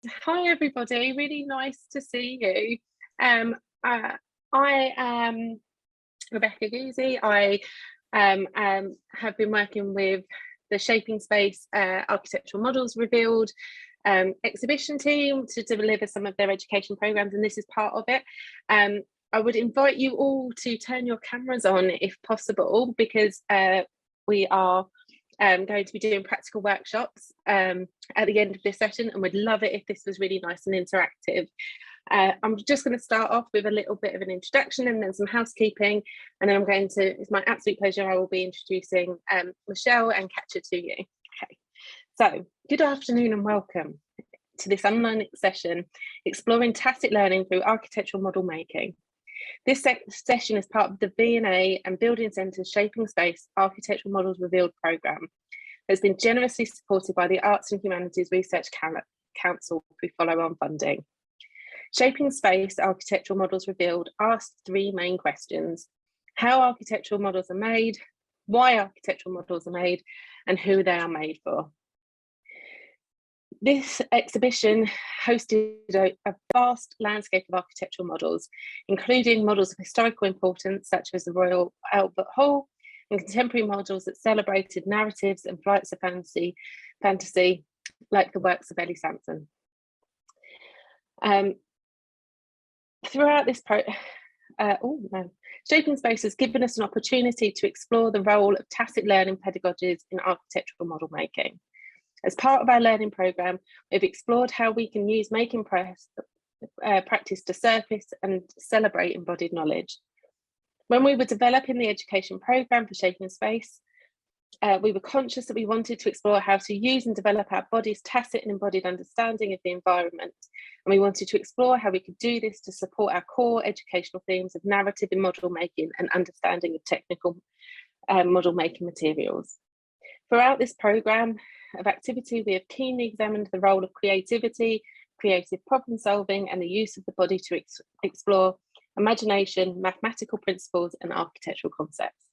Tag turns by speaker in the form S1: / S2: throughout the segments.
S1: Hi everybody, really nice to see you. I am Rebecca Goozee. I have been working with the Shaping Space Architectural Models Revealed exhibition team to deliver some of their education programs, and this is part of it. I would invite you all to turn your cameras on if possible, because we are going to be doing practical workshops at the end of this session, and would love it if this was really nice and interactive. I'm just going to start off with a little bit of an introduction and then some housekeeping, and then it's my absolute pleasure, I will be introducing Michele and Catja to you. Okay, so good afternoon and welcome to this online session exploring tacit learning through architectural model making. This session is part of the V&A and Building Centre's Shaping Space Architectural Models Revealed programme. It's been generously supported by the Arts and Humanities Research Council through follow-on funding. Shaping Space Architectural Models Revealed asks three main questions: how architectural models are made, why architectural models are made, and who they are made for. This exhibition hosted a vast landscape of architectural models, including models of historical importance, such as the Royal Albert Hall, and contemporary models that celebrated narratives and flights of fantasy, like the works of Ellie Sampson. Throughout this Shaping Space has given us an opportunity to explore the role of tacit learning pedagogies in architectural model making. As part of our learning programme, we've explored how we can use making practice to surface and celebrate embodied knowledge. When we were developing the education programme for Shaping Space, we were conscious that we wanted to explore how to use and develop our body's tacit and embodied understanding of the environment. And we wanted to explore how we could do this to support our core educational themes of narrative in model making and understanding of technical model making materials. Throughout this programme of activity, we have keenly examined the role of creativity, creative problem solving, and the use of the body to explore imagination, mathematical principles, and architectural concepts.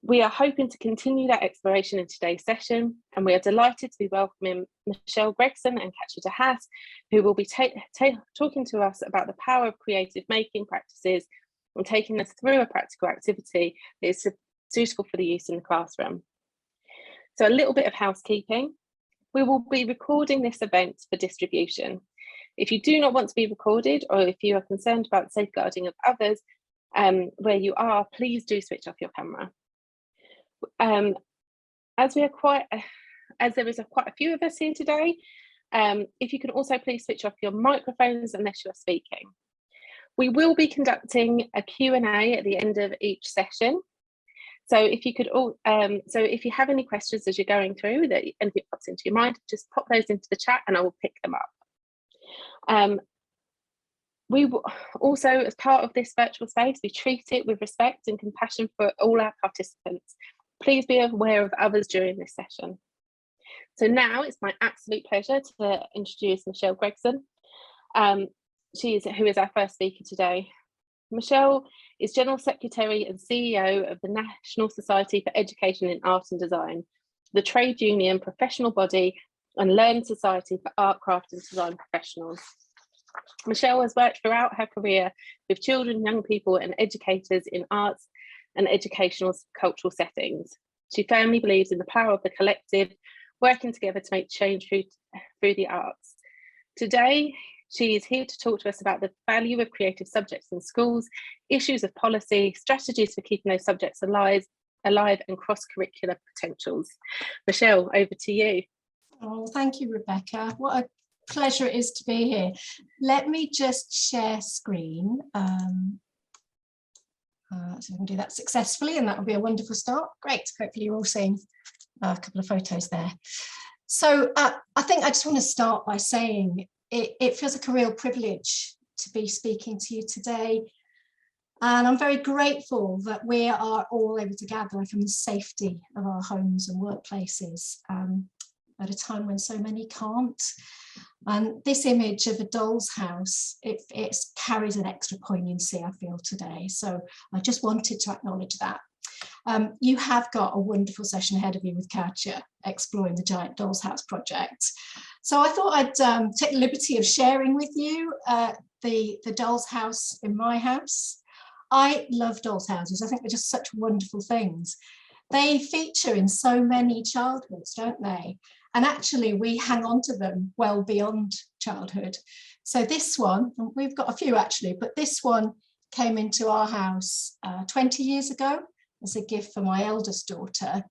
S1: We are hoping to continue that exploration in today's session, and we are delighted to be welcoming Michele Gregson and Catja de Haas, who will be talking to us about the power of creative making practices and taking us through a practical activity that is suitable for the use in the classroom. So a little bit of housekeeping. We will be recording this event for distribution. If you do not want to be recorded, or if you are concerned about the safeguarding of others where you are, please do switch off your camera. As there is quite a few of us here today, if you can also please switch off your microphones unless you're speaking. We will be conducting a Q&A at the end of each session. So if you could if you have any questions as you're going through, that anything pops into your mind, just pop those into the chat and I will pick them up. We will also, as part of this virtual space, we treat it with respect and compassion for all our participants. Please be aware of others during this session. So now it's my absolute pleasure to introduce Michele Gregson, who is our first speaker today. Michele is General Secretary and CEO of the National Society for Education in Art and Design, the trade union, professional body, and learned society for art, craft and design professionals. Michele has worked throughout her career with children, young people and educators in arts and educational cultural settings. She firmly believes in the power of the collective, working together to make change through the arts. Today, she is here to talk to us about the value of creative subjects in schools, issues of policy, strategies for keeping those subjects alive and cross-curricular potentials. Michele, over to you.
S2: Oh, thank you, Rebecca. What a pleasure it is to be here. Let me just share screen. So we can do that successfully, and that will be a wonderful start. Great, hopefully you're all seeing a couple of photos there. So I think I just want to start by saying it feels like a real privilege to be speaking to you today. And I'm very grateful that we are all able to gather from the safety of our homes and workplaces at a time when so many can't. And this image of a doll's house, it carries an extra poignancy, I feel, today. So I just wanted to acknowledge that. You have got a wonderful session ahead of you with Catja, exploring the Giant Doll's House project. So I thought I'd take the liberty of sharing with you the doll's house in my house. I love dolls' houses. I think they're just such wonderful things. They feature in so many childhoods, don't they? And actually we hang on to them well beyond childhood. So this one, we've got a few actually, but this one came into our house 20 years ago as a gift for my eldest daughter.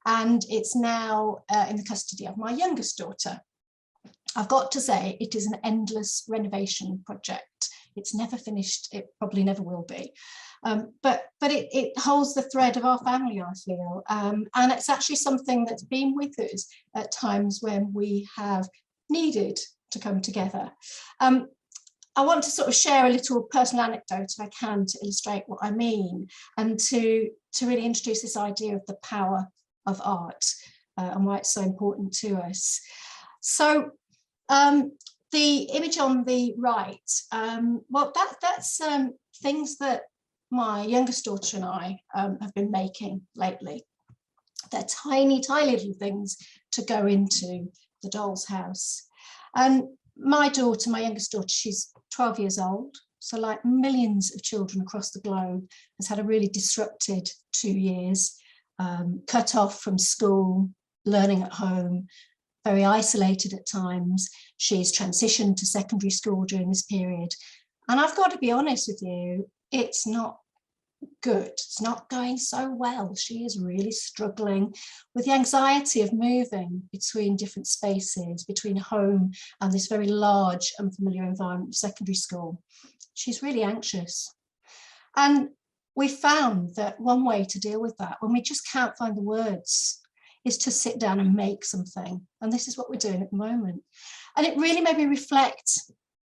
S2: And it's now in the custody of my youngest daughter. I've got to say, it is an endless renovation project. It's never finished, it probably never will be. But it holds the thread of our family, I feel. And it's actually something that's been with us at times when we have needed to come together. I want to sort of share a little personal anecdote if I can to illustrate what I mean, and to really introduce this idea of the power of art and why it's so important to us. So the image on the right, well, that's things that my youngest daughter and I have been making lately. They're tiny, tiny little things to go into the doll's house. And my daughter, my youngest daughter, she's 12 years old. So like millions of children across the globe, has had a really disrupted 2 years, cut off from school, learning at home, very isolated at times. She's transitioned to secondary school during this period. And I've got to be honest with you, it's not good. It's not going so well. She is really struggling with the anxiety of moving between different spaces, between home and this very large, unfamiliar environment of secondary school. She's really anxious. And we found that one way to deal with that, when we just can't find the words, is to sit down and make something. And this is what we're doing at the moment. And it really made me reflect,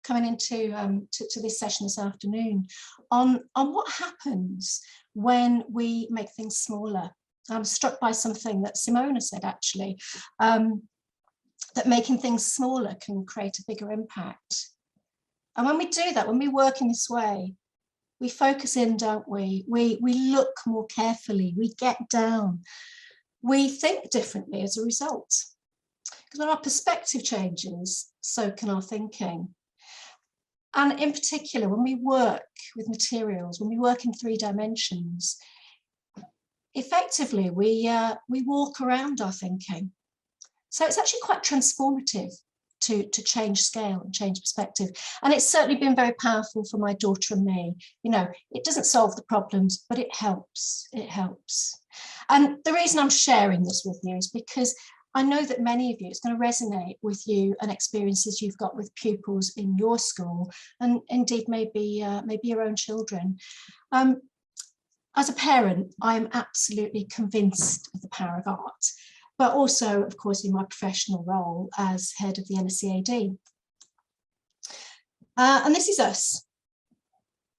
S2: coming into to this session this afternoon, on what happens when we make things smaller. I'm struck by something that Simona said, actually, that making things smaller can create a bigger impact. And when we do that, when we work in this way, we focus in, don't we? We look more carefully, we get down, we think differently as a result. Because when our perspective changes, so can our thinking. And in particular, when we work with materials, when we work in 3 dimensions, effectively we walk around our thinking. So it's actually quite transformative to change scale and change perspective. And it's certainly been very powerful for my daughter and me. You know, it doesn't solve the problems, but it helps. It helps. And the reason I'm sharing this with you is because I know that many of you, it's going to resonate with you and experiences you've got with pupils in your school, and indeed maybe your own children. As a parent, I'm absolutely convinced of the power of art, but also, of course, in my professional role as head of the NSCAD. And this is us.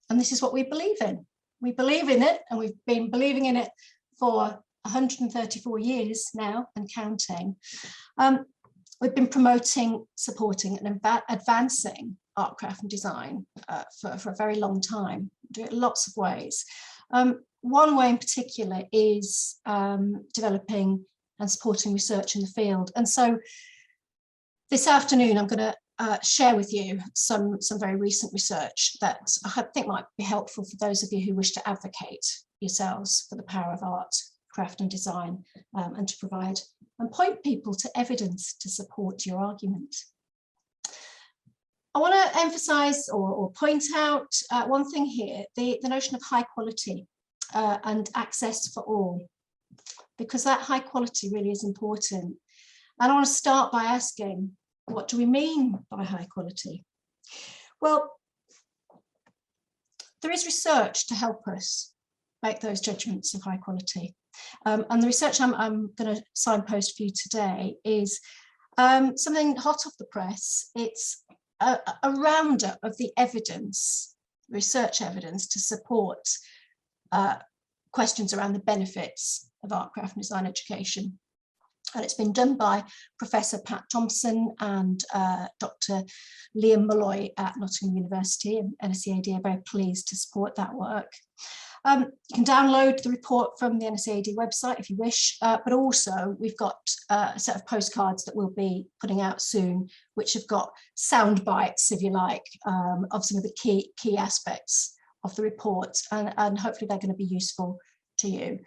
S2: And this is what we believe in. We believe in it, and we've been believing in it for 134 years now and counting. We've been promoting, supporting and advancing art, craft and design for a very long time, do it lots of ways. One way in particular is developing and supporting research in the field. And so this afternoon, I'm going to share with you some very recent research that I think might be helpful for those of you who wish to advocate yourselves for the power of art, craft and design, and to provide and point people to evidence to support your argument. I want to emphasize or point out one thing here, the notion of high quality and access for all, because that high quality really is important. And I want to start by asking, what do we mean by high quality? Well, there is research to help us make those judgments of high quality. And the research I'm going to signpost for you today is something hot off the press. It's a roundup of the evidence, research evidence to support questions around the benefits of art, craft and design education. And it's been done by Professor Pat Thompson and Dr. Liam Malloy at Nottingham University, and NSCAD are very pleased to support that work. You can download the report from the NSCAD website if you wish, but also we've got a set of postcards that we'll be putting out soon, which have got sound bites, if you like, of some of the key aspects of the report, and hopefully they're going to be useful to you.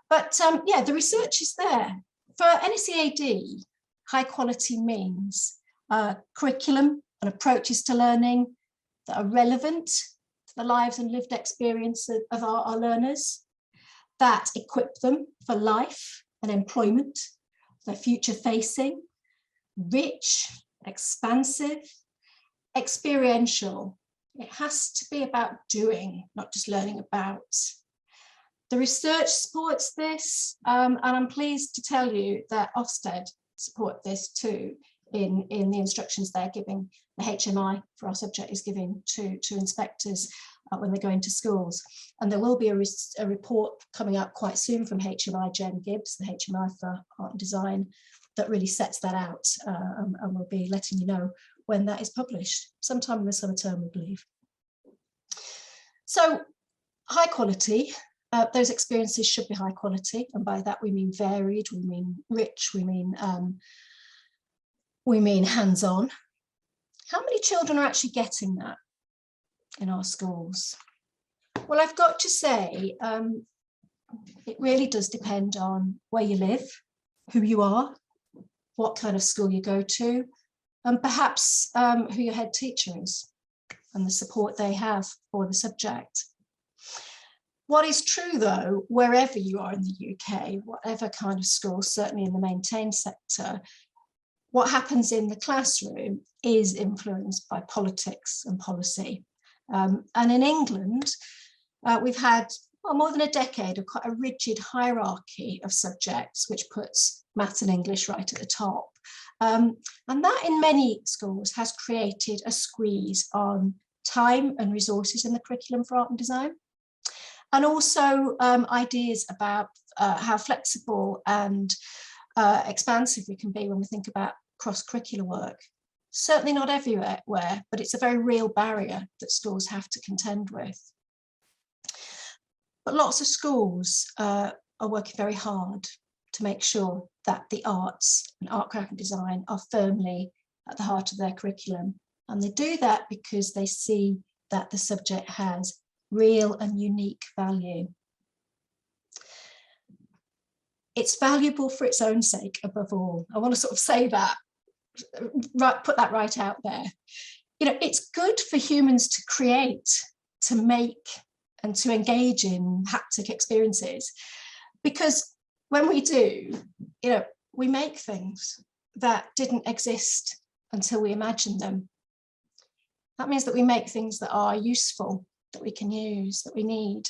S2: But yeah, the research is there. For NSCAD, high quality means curriculum and approaches to learning that are relevant to the lives and lived experience of our learners, that equip them for life and employment, they're future facing, rich, expansive, experiential. It has to be about doing, not just learning about. The research supports this, and I'm pleased to tell you that Ofsted support this too in the instructions they're giving, the HMI for our subject is giving to inspectors when they go into schools. And there will be a report coming out quite soon from HMI Jen Gibbs, the HMI for Art and Design, that really sets that out, and we'll be letting you know when that is published, sometime in the summer term, we believe. So high quality, those experiences should be high quality, and by that we mean varied, we mean rich, we mean hands-on. How many children are actually getting that in our schools? Well, I've got to say, it really does depend on where you live, who you are, what kind of school you go to, and perhaps who your head teacher is and the support they have for the subject. What is true though, wherever you are in the UK, whatever kind of school, certainly in the maintained sector, what happens in the classroom is influenced by politics and policy. And in England, we've had more than a decade of quite a rigid hierarchy of subjects, which puts maths and English right at the top. And that in many schools has created a squeeze on time and resources in the curriculum for art and design. And also ideas about how flexible and expansive we can be when we think about cross-curricular work. Certainly not everywhere, but it's a very real barrier that schools have to contend with. But lots of schools are working very hard to make sure that the arts and art, craft and design are firmly at the heart of their curriculum. And they do that because they see that the subject has real and unique value. It's valuable for its own sake, above all. I want to sort of say that, put that right out there. You know, it's good for humans to create, to make, and to engage in haptic experiences, because when we do, you know, we make things that didn't exist until we imagined them. That means that we make things that are useful, that we can use, that we need.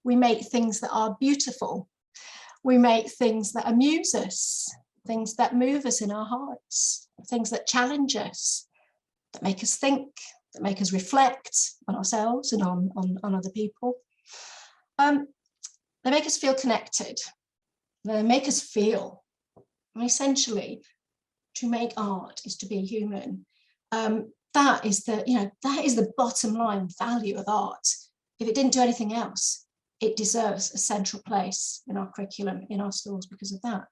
S2: We make things that are beautiful. We make things that amuse us, things that move us in our hearts, things that challenge us, that make us think, that make us reflect on ourselves and on other people. They make us feel connected. They make us feel. And essentially, to make art is to be human. That is the bottom line value of art. If it didn't do anything else, it deserves a central place in our curriculum, in our schools, because of that.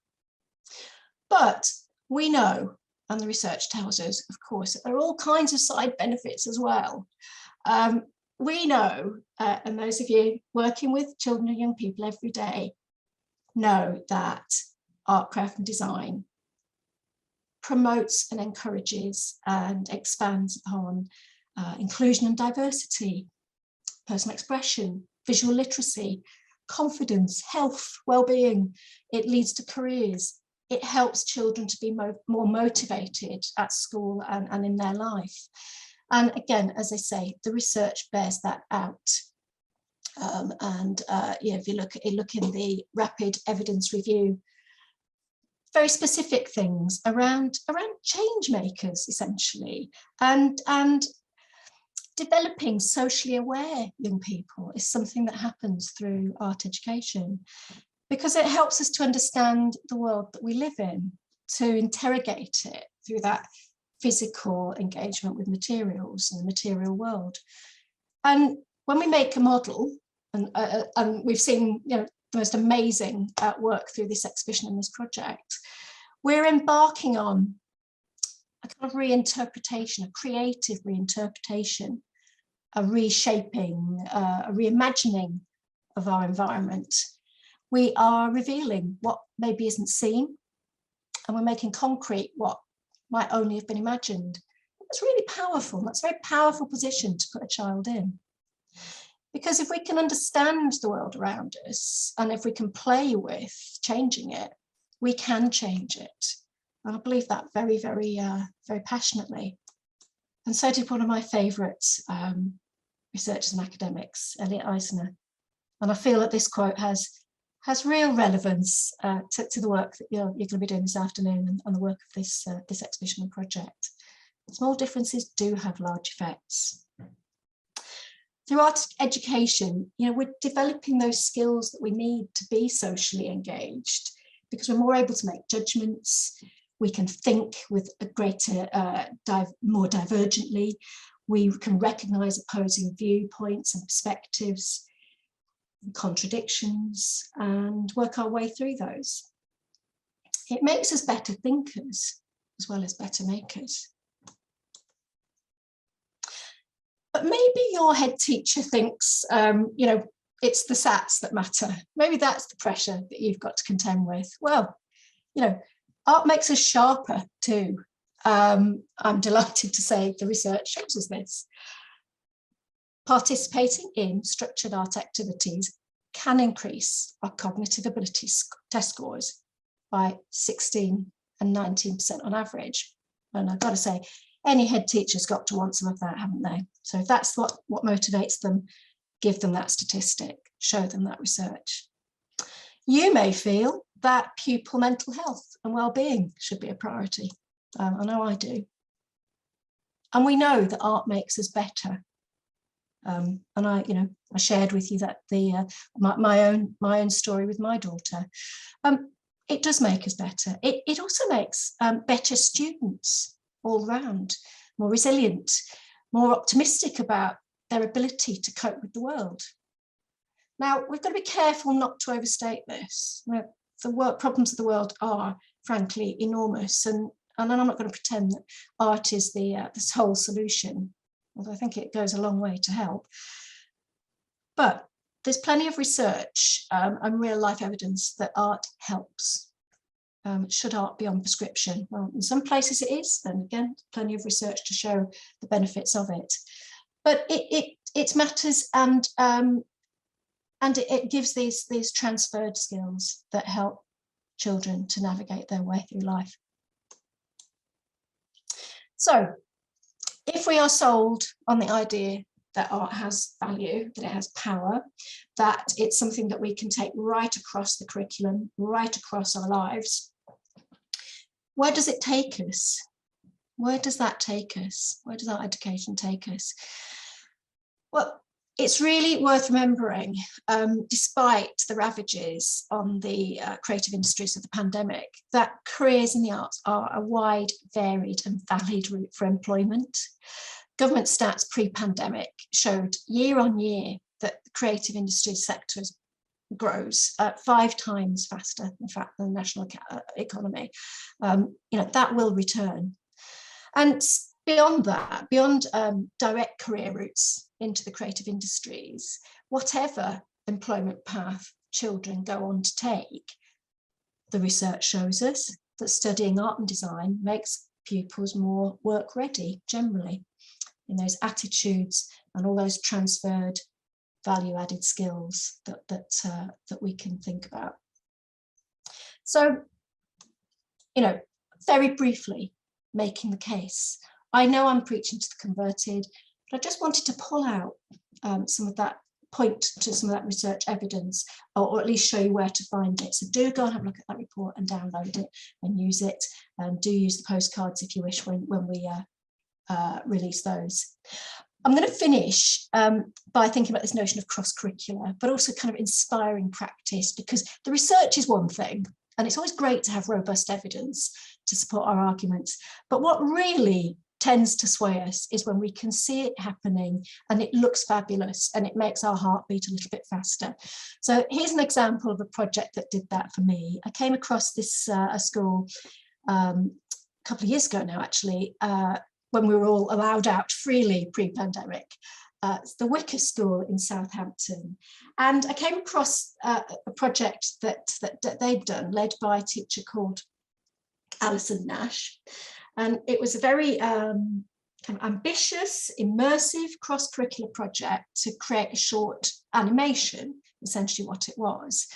S2: But we know, and the research tells us, of course, that there are all kinds of side benefits as well. We know, and those of you working with children and young people every day know that art, craft and design promotes and encourages and expands upon inclusion and diversity, personal expression, visual literacy, confidence, health, well-being. It leads to careers. It helps children to be more motivated at school and in their life. And again, as I say, the research bears that out. If you look in the rapid evidence review, very specific things around change makers, essentially, and developing socially aware young people is something that happens through art education, because it helps us to understand the world that we live in, to interrogate it through that physical engagement with materials and the material world. And when we make a model and we've seen, you know, the most amazing work through this exhibition and this project. We're embarking on a kind of reinterpretation, a creative reinterpretation, a reshaping, a reimagining of our environment. We are revealing what maybe isn't seen, and we're making concrete what might only have been imagined. That's really powerful. That's a very powerful position to put a child in. Because if we can understand the world around us, and if we can play with changing it, we can change it. And I believe that very, very, very passionately. And so did one of my favourite researchers and academics, Elliot Eisner. And I feel that this quote has real relevance to the work that you're going to be doing this afternoon, and the work of this exhibition and project. Small differences do have large effects. Through art education, you know, we're developing those skills that we need to be socially engaged, because we're more able to make judgments. We can think with a greater, more divergently. We can recognise opposing viewpoints and perspectives, and contradictions, and work our way through those. It makes us better thinkers as well as better makers. But maybe your head teacher thinks, you know, it's the SATs that matter. Maybe that's the pressure that you've got to contend with. Well, you know, art makes us sharper too. I'm delighted to say the research shows us this. Participating in structured art activities can increase our cognitive ability test scores by 16 and 19% on average. And I've got to say, any head teacher's got to want some of that, haven't they? So if that's what motivates them, give them that statistic, show them that research. You may feel that pupil mental health and well-being should be a priority. I know I do. And we know that art makes us better. And I shared with you that my own story with my daughter. It does make us better. It also makes better students all round, more resilient, more optimistic about their ability to cope with the world. Now, we've got to be careful not to overstate this. The problems of the world are, frankly, enormous, and I'm not going to pretend that art is the whole solution, although I think it goes a long way to help. But there's plenty of research and real-life evidence that art helps. Should art be on prescription? Well, in some places it is, and again, plenty of research to show the benefits of it. But it matters, and it gives these transferred skills that help children to navigate their way through life. So, if we are sold on the idea that art has value, that it has power, that it's something that we can take right across the curriculum, right across our lives, where does it take us? Where does that take us? Where does our education take us? Well, it's really worth remembering, despite the ravages on the creative industries of the pandemic, that careers in the arts are a wide, varied and valid route for employment. Government stats pre-pandemic showed year on year that the creative industry sector grows 5 times faster, in fact, than the national economy. That will return. And beyond that, beyond direct career routes into the creative industries, whatever employment path children go on to take, the research shows us that studying art and design makes pupils more work ready generally in those attitudes and all those transferred value-added skills that we can think about. So, very briefly, making the case. I know I'm preaching to the converted, but I just wanted to pull out some of that, point to some of that research evidence, or at least show you where to find it. So do go and have a look at that report and download it and use it. Do use the postcards if you wish when we release those. I'm going to finish by thinking about this notion of cross-curricular, but also kind of inspiring practice, because the research is one thing, and it's always great to have robust evidence to support our arguments. But what really tends to sway us is when we can see it happening and it looks fabulous and it makes our heart beat a little bit faster. So here's an example of a project that did that for me. I came across this a school a couple of years ago now, actually, when we were all allowed out freely pre-pandemic. It's the Wicker School in Southampton. And I came across a project that they'd done, led by a teacher called Alison Nash. And it was a very kind of ambitious, immersive, cross-curricular project to create a short animation, essentially what it was.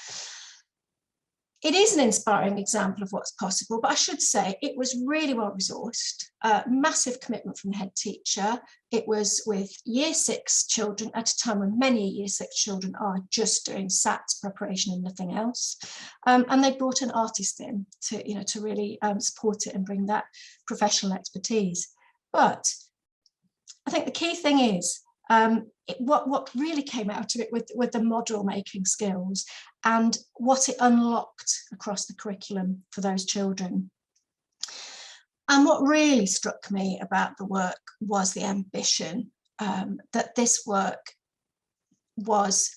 S2: It is an inspiring example of what's possible, but I should say it was really well resourced, massive commitment from the head teacher. It was with year 6 children at a time when many year 6 children are just doing SATs preparation and nothing else. And they brought an artist in to really support it and bring that professional expertise. But I think the key thing is what really came out of it with the model making skills and what it unlocked across the curriculum for those children. And what really struck me about the work was the ambition, that this work was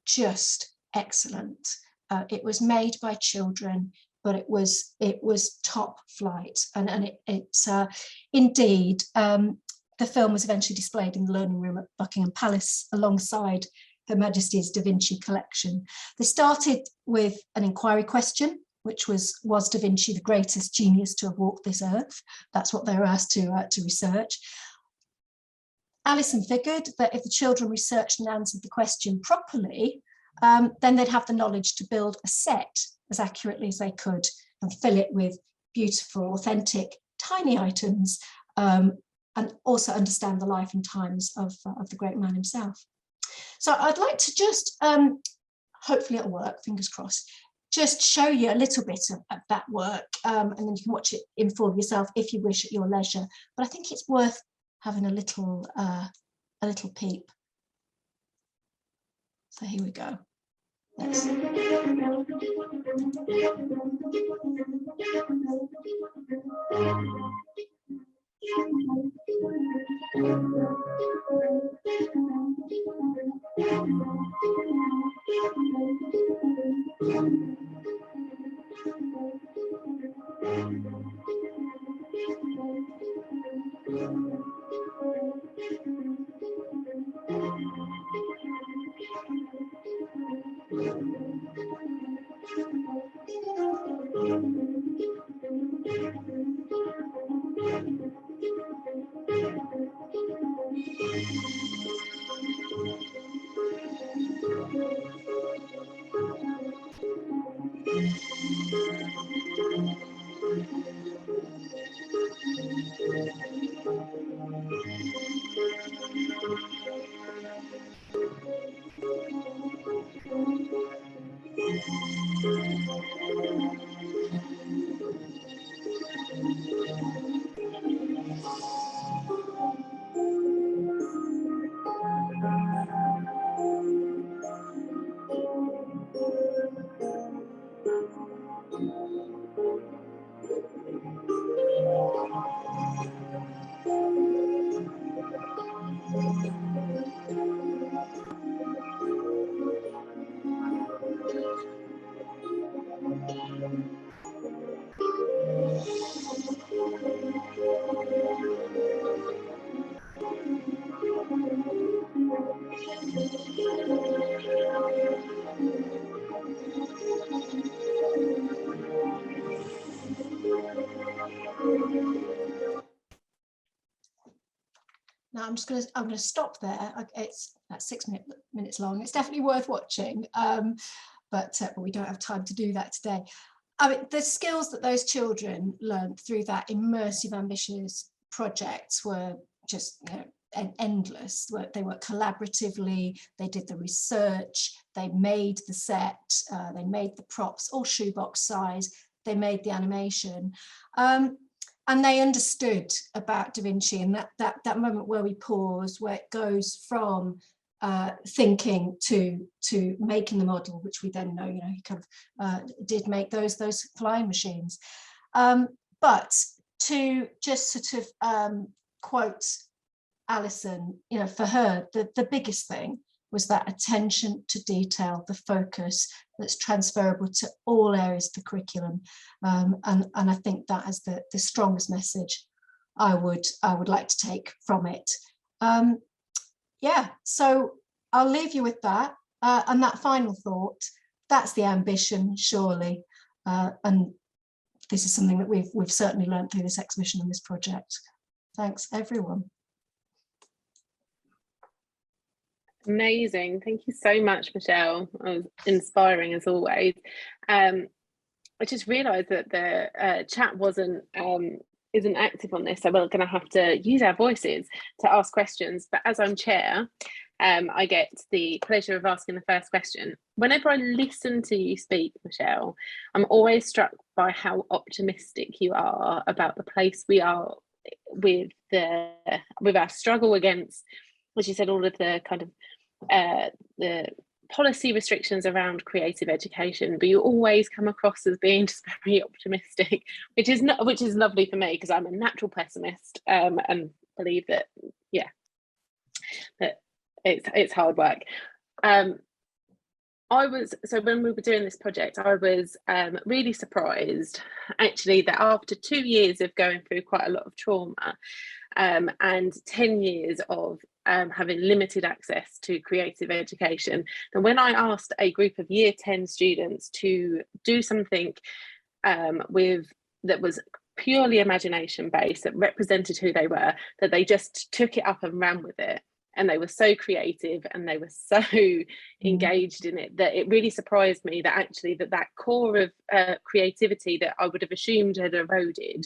S2: just excellent. It was made by children, but it was top flight, and it's indeed. The film was eventually displayed in the Learning Room at Buckingham Palace alongside Her Majesty's Da Vinci collection. They started with an inquiry question, which was Da Vinci the greatest genius to have walked this earth? That's what they were asked to research. Alison figured that if the children researched and answered the question properly, then they'd have the knowledge to build a set as accurately as they could and fill it with beautiful, authentic, tiny items, and also understand the life and times of the great man himself. So I'd like to just, hopefully it'll work, fingers crossed, just show you a little bit of that work, and then you can watch it in full yourself if you wish at your leisure. But I think it's worth having a little peep. So here we go. Let's... Now I'm going to stop there. It's about 6 minutes long. It's definitely worth watching, but we don't have time to do that today. I mean, the skills that those children learned through that immersive, ambitious projects were just, endless. They worked collaboratively. They did the research. They made the set. They made the props, all shoebox size. They made the animation. And they understood about Da Vinci, and that moment where we pause, where it goes from thinking to making the model, which we then know, he kind of did make those flying machines. But to just sort of quote Alison, you know, for her, the biggest thing was that attention to detail, the focus that's transferable to all areas of the curriculum. And I think that is the strongest message I would like to take from it. Yeah, so I'll leave you with that. And that final thought, that's the ambition, surely. And this is something that we've certainly learned through this exhibition and this project. Thanks, everyone.
S1: Amazing. Thank you so much, Michelle. It was inspiring as always. I just realised that the chat isn't active on this, so we're going to have to use our voices to ask questions. But as I'm chair, I get the pleasure of asking the first question. Whenever I listen to you speak, Michelle, I'm always struck by how optimistic you are about the place we are with our struggle against, as you said, all of the kind of the policy restrictions around creative education, but you always come across as being just very optimistic, which is lovely for me, because I'm a natural pessimist, and believe that it's hard work. When we were doing this project, I was really surprised actually that after 2 years of going through quite a lot of trauma, and 10 years of having limited access to creative education, and when I asked a group of year 10 students to do something that was purely imagination based, that represented who they were, that they just took it up and ran with it, and they were so creative and they were so engaged in it, that it really surprised me that actually that core of creativity that I would have assumed had eroded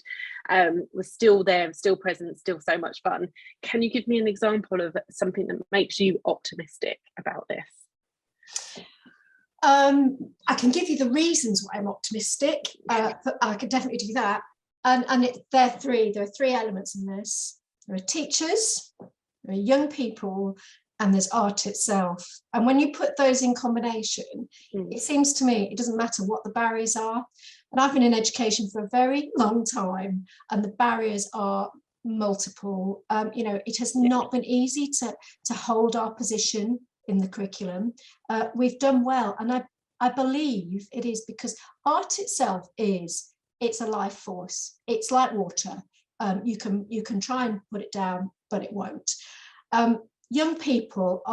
S1: was still there, still present, still so much fun. Can you give me an example of something that makes you optimistic about this?
S2: I can give you the reasons why I'm optimistic. I could definitely do that. And there are three elements in this. There are teachers, there are young people, and there's art itself. And when you put those in combination, it seems to me it doesn't matter what the barriers are. And I've been in education for a very long time, and the barriers are multiple. It has not been easy to hold our position in the curriculum. We've done well, and I believe it is because art itself it's a life force. It's like water. You can try and put it down, but it won't. Young people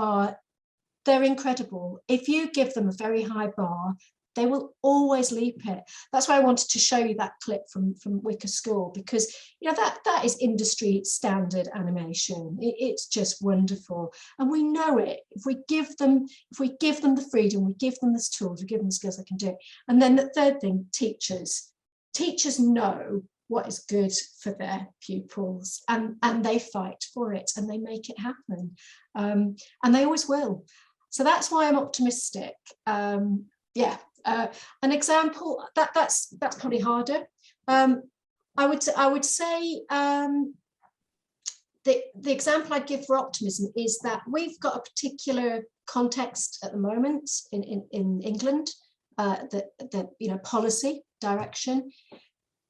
S2: they're incredible. If you give them a very high bar, they will always leap it. That's why I wanted to show you that clip from Wicker School, because that is industry standard animation. It's just wonderful, and we know it. If we give them the freedom, we give them the tools, we give them the skills, they can do it. And then the third thing, teachers know what is good for their pupils, and they fight for it, and they make it happen, and they always will. So that's why I'm optimistic. An example that's probably harder. I would say the example I'd give for optimism is that we've got a particular context at the moment in England, the policy direction.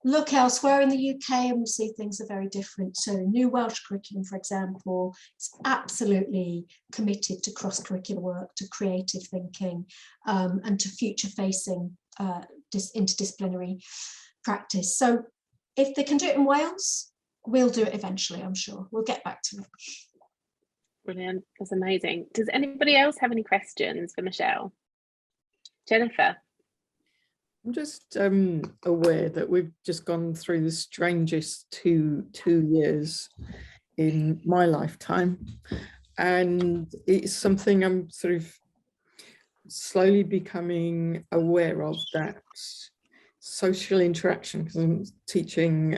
S2: Look elsewhere in the UK and we see things are very different. So New Welsh curriculum, for example, is absolutely committed to cross-curricular work, to creative thinking, and to future-facing interdisciplinary practice. So if they can do it in Wales, we'll do it eventually, I'm sure. We'll get back to it.
S1: Brilliant, that's amazing. Does anybody else have any questions for Michelle? Jennifer?
S3: I'm just aware that we've just gone through the strangest two years in my lifetime, and it's something I'm sort of slowly becoming aware of, that social interaction, because I'm teaching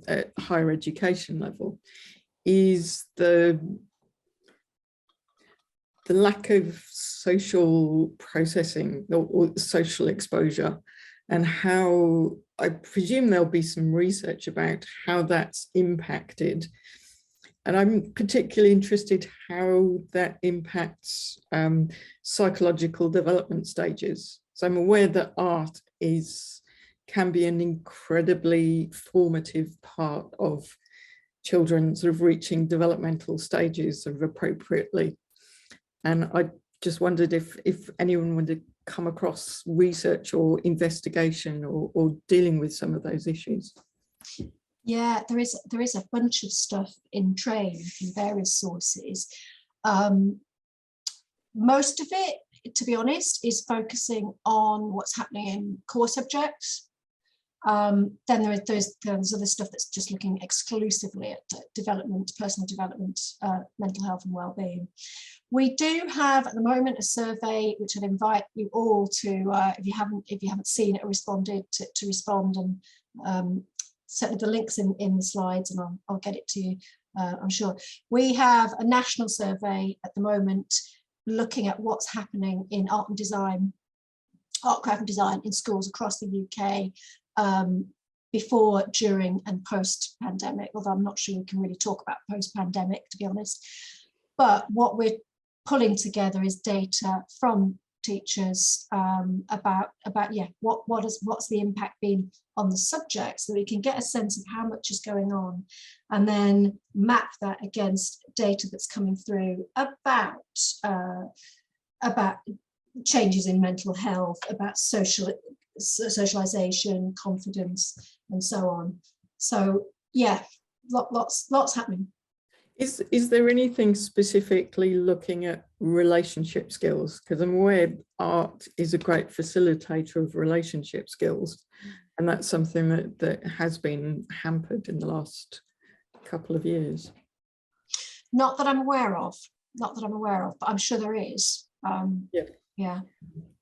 S3: at higher education level, is the lack of social processing or social exposure, and how I presume there'll be some research about how that's impacted. And I'm particularly interested how that impacts psychological development stages. So I'm aware that art can be an incredibly formative part of children sort of reaching developmental stages sort of appropriately. And I just wondered if anyone would come across research or investigation or dealing with some of those issues.
S2: Yeah, there is a bunch of stuff in train from various sources. Most of it, to be honest, is focusing on what's happening in core subjects. Then there's other stuff that's just looking exclusively at development, personal development, mental health and well-being. We do have at the moment a survey which I'd invite you all to, if you haven't seen it or responded, to respond, and certainly the links in the slides, and I'll get it to you, I'm sure. We have a national survey at the moment looking at what's happening in art and design, art, craft and design in schools across the UK before, during and post-pandemic, although I'm not sure we can really talk about post-pandemic, to be honest. But what we're pulling together is data from teachers about what's the impact been on the subject, so we can get a sense of how much is going on, and then map that against data that's coming through about changes in mental health, about socialization, confidence, and so on. So yeah, lots happening.
S3: Is there anything specifically looking at relationship skills? Because I'm aware art is a great facilitator of relationship skills, and that's something that has been hampered in the last couple of years.
S2: Not that I'm aware of, but I'm sure there is. Yeah.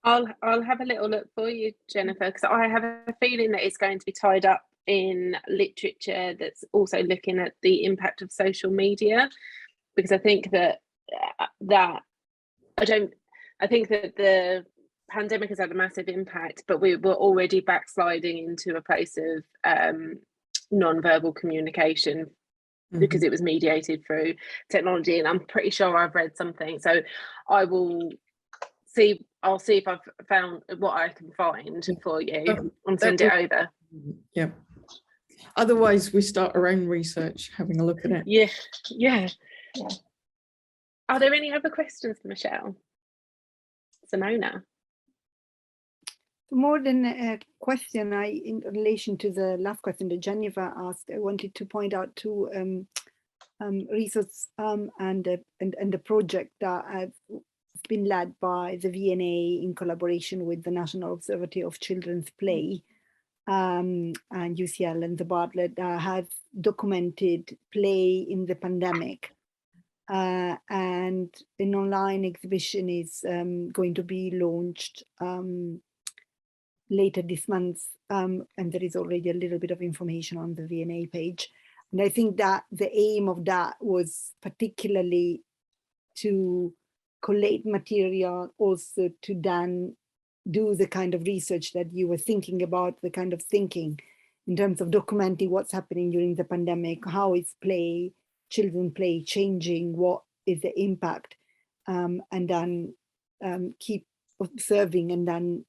S1: I'll have a little look for you, Jennifer, because I have a feeling that it's going to be tied up in literature that's also looking at the impact of social media, because I think that the pandemic has had a massive impact, but we were already backsliding into a place of non-verbal communication because it was mediated through technology, and I'm pretty sure I've read something, so I'll see if I've found what I can find for you and send it over.
S3: Yeah. Otherwise, we start our own research, having a look at it.
S1: Yeah. Are there any other questions for Michele? Simona?
S4: More than a question, in relation to the last question that Jennifer asked, I wanted to point out two resources and the project that has been led by the V&A in collaboration with the National Observatory of Children's Play and UCL and the Bartlett, has documented play in the pandemic. And an online exhibition is going to be launched later this month, and there is already a little bit of information on the V&A page. And I think that the aim of that was particularly to collate material, also to then do the kind of research that you were thinking about, the kind of thinking in terms of documenting what's happening during the pandemic, how is play, children play changing, what is the impact, and then keep observing and then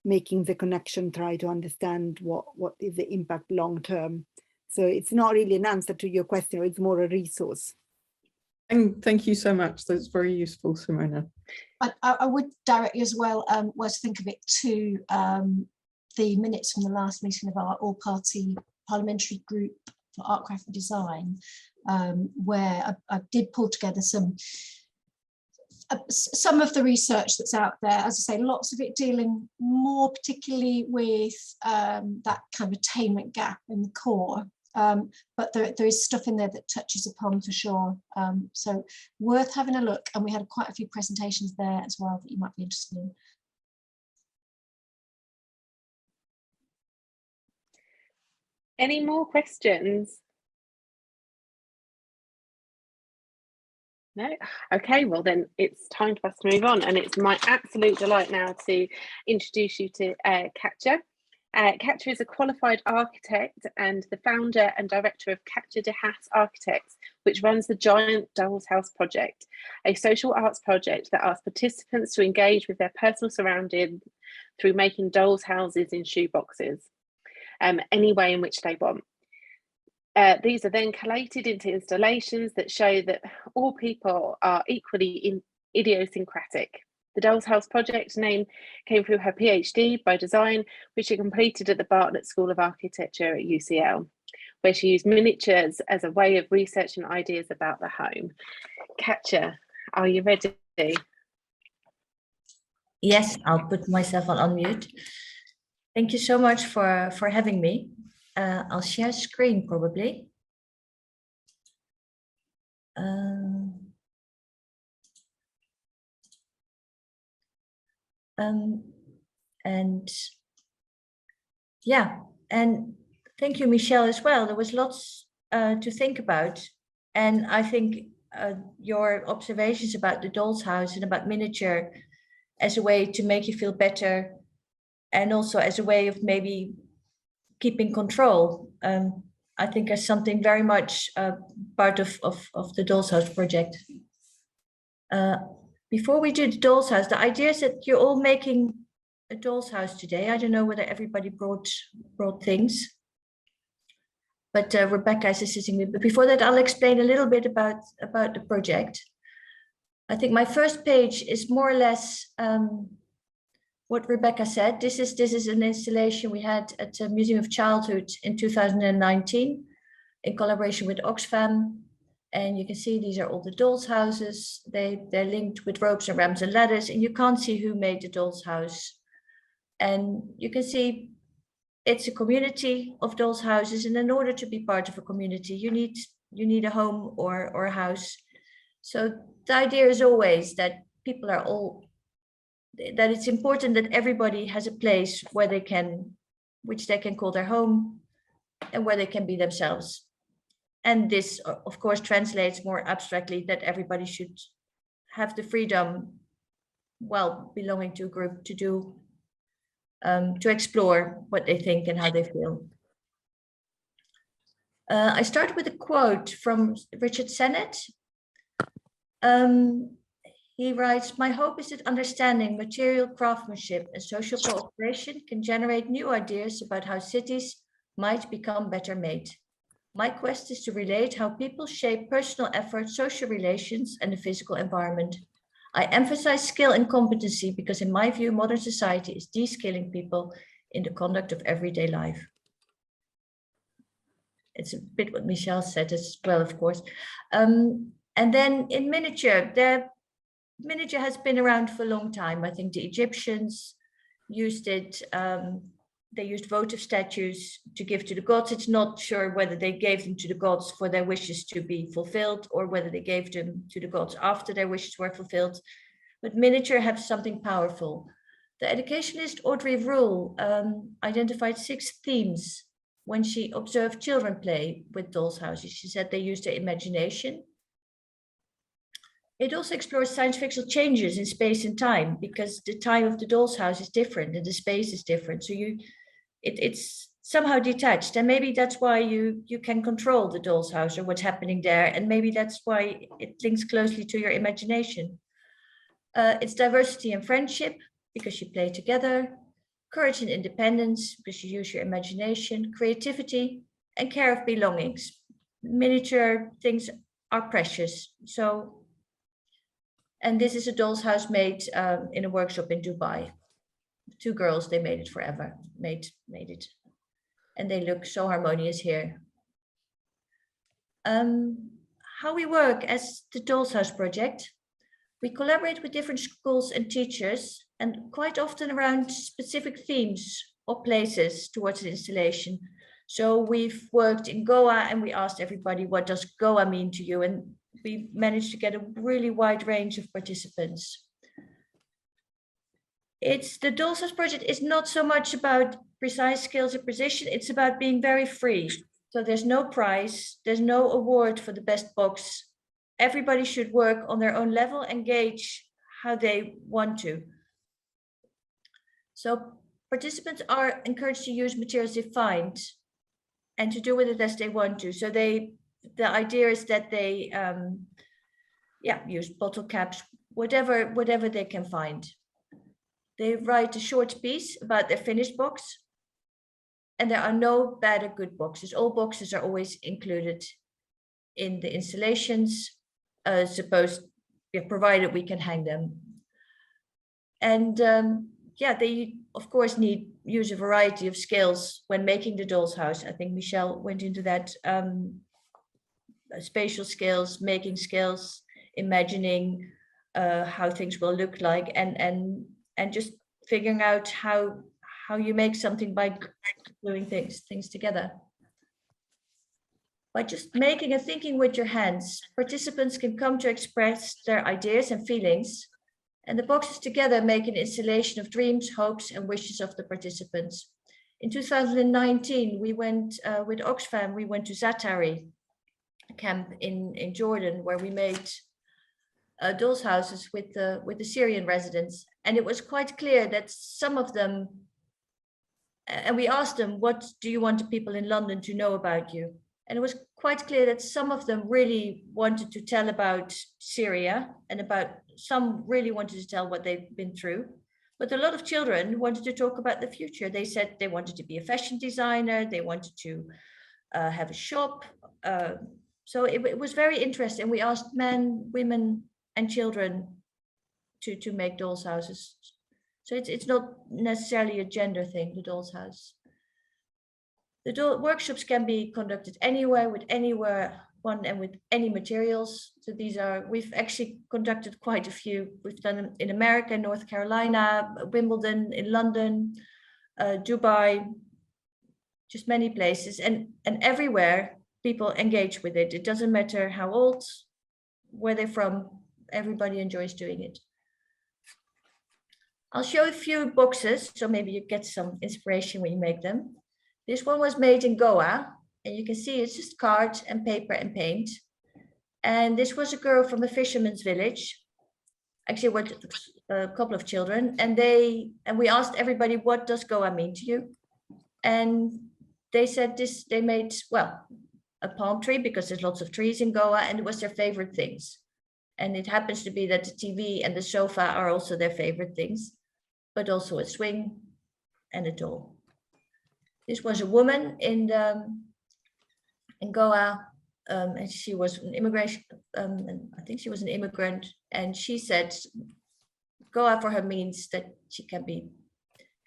S4: making the connection, try to understand what is the impact long term. So it's not really an answer to your question, it's more a resource.
S3: And thank you so much. That's very useful, Simona.
S2: I would direct you as well, where to think of it, to the minutes from the last meeting of our all-party parliamentary group for art, craft and design, where I did pull together some of the research that's out there. As I say, lots of it dealing more particularly with that kind of attainment gap in the core. But there is stuff in there that touches upon for sure. So worth having a look. And we had quite a few presentations there as well that you might be interested in.
S1: Any more questions? No? Okay, well then it's time for us to move on, and it's my absolute delight now to introduce you to Catja. Catja is a qualified architect and the founder and director of Catja de Haas Architects, which runs the Giant Dolls House Project, a social arts project that asks participants to engage with their personal surroundings through making dolls' houses in shoeboxes, any way in which they want. These are then collated into installations that show that all people are equally idiosyncratic. The Doll's House project name came through her PhD by design, which she completed at the Bartlett School of Architecture at UCL, where she used miniatures as a way of researching ideas about the home. Catja, are you ready?
S5: Yes, I'll put myself on unmute. Thank you so much for having me. I'll share screen probably. And yeah, and thank you, Michele, as well. There was lots to think about. And I think your observations about the Doll's House and about miniature as a way to make you feel better, and also as a way of maybe keeping control, I think is something very much part of the Doll's House project. Before we do the Doll's House, the idea is that you're all making a Doll's House today. I don't know whether everybody brought things, but Rebecca is assisting me. But before that, I'll explain a little bit about the project. I think my first page is more or less what Rebecca said. This is an installation we had at the Museum of Childhood in 2019 in collaboration with Oxfam. And you can see these are all the dolls' houses. They're linked with ropes and ramps and ladders, and you can't see who made the doll's house. And you can see it's a community of dolls' houses, and in order to be part of a community, you need a home or a house. So the idea is always that people are that it's important that everybody has a place where which they can call their home, and where they can be themselves. And this, of course, translates more abstractly that everybody should have the freedom, while belonging to a group, to explore what they think and how they feel. I start with a quote from Richard Sennett. He writes, "My hope is that understanding material craftsmanship and social cooperation can generate new ideas about how cities might become better made. My quest is to relate how people shape personal effort, social relations, and the physical environment. I emphasize skill and competency because in my view, modern society is de-skilling people in the conduct of everyday life." It's a bit what Michele said as well, of course. And then in miniature, miniature has been around for a long time. I think the Egyptians used it. They used votive statues to give to the gods. It's not sure whether they gave them to the gods for their wishes to be fulfilled, or whether they gave them to the gods after their wishes were fulfilled. But miniature have something powerful. The educationist Audrey Rule identified 6 themes when she observed children play with dolls' houses. She said they used their imagination. It also explores science-fictional changes in space and time, because the time of the doll's house is different and the space is different. So it's somehow detached, and maybe that's why you can control the doll's house or what's happening there, and maybe that's why it links closely to your imagination. It's diversity and friendship, because you play together, courage and independence, because you use your imagination, creativity, and care of belongings. Miniature things are precious. And this is a doll's house made in a workshop in Dubai. 2 girls, they made it forever, made it. And they look so harmonious here. How we work as the Doll's House Project. We collaborate with different schools and teachers, and quite often around specific themes or places towards the installation. So we've worked in Goa, and we asked everybody, what does Goa mean to you? And we managed to get a really wide range of participants. The Doll's House Project is not so much about precise skills or precision, it's about being very free. So there's no prize, there's no award for the best box. Everybody should work on their own level and gauge how they want to. So participants are encouraged to use materials they find and to do with it as they want to. So the idea is that they use bottle caps, whatever they can find. They write a short piece about their finished box, and there are no bad or good boxes. All boxes are always included in the installations, provided we can hang them. And they of course use a variety of skills when making the doll's house. I think Michele went into that. Spatial skills, making skills, imagining how things will look like, and just figuring out how you make something by doing things together. By just making and thinking with your hands, participants can come to express their ideas and feelings, and the boxes together make an installation of dreams, hopes, and wishes of the participants. In 2019, we went with Oxfam, we went to Zaatari camp in Jordan, where we made doll's houses with the Syrian residents. And it was quite clear that some of them, and we asked them, what do you want the people in London to know about you? And it was quite clear that some of them really wanted to tell about Syria, and some really wanted to tell what they've been through. But a lot of children wanted to talk about the future. They said they wanted to be a fashion designer, they wanted to have a shop. So it was very interesting. We asked men, women, and children to make doll's houses. So it's not necessarily a gender thing, the doll's house. The workshops can be conducted anywhere, with and with any materials. So we've actually conducted quite a few. We've done them in America, North Carolina, Wimbledon, in London, Dubai, just many places, and everywhere people engage with it. It doesn't matter how old, where they're from, everybody enjoys doing it. I'll show a few boxes, so maybe you get some inspiration when you make them. This one was made in Goa, and you can see it's just cards and paper and paint. And this was a girl from a fisherman's village. Actually, with a couple of children, and we asked everybody, what does Goa mean to you? And they said they made, well, a palm tree, because there's lots of trees in Goa, and it was their favorite things. And it happens to be that the TV and the sofa are also their favorite things, but also a swing and a doll. This was a woman in Goa, and she was an immigration, I think she was an immigrant, and she said Goa for her means that she can be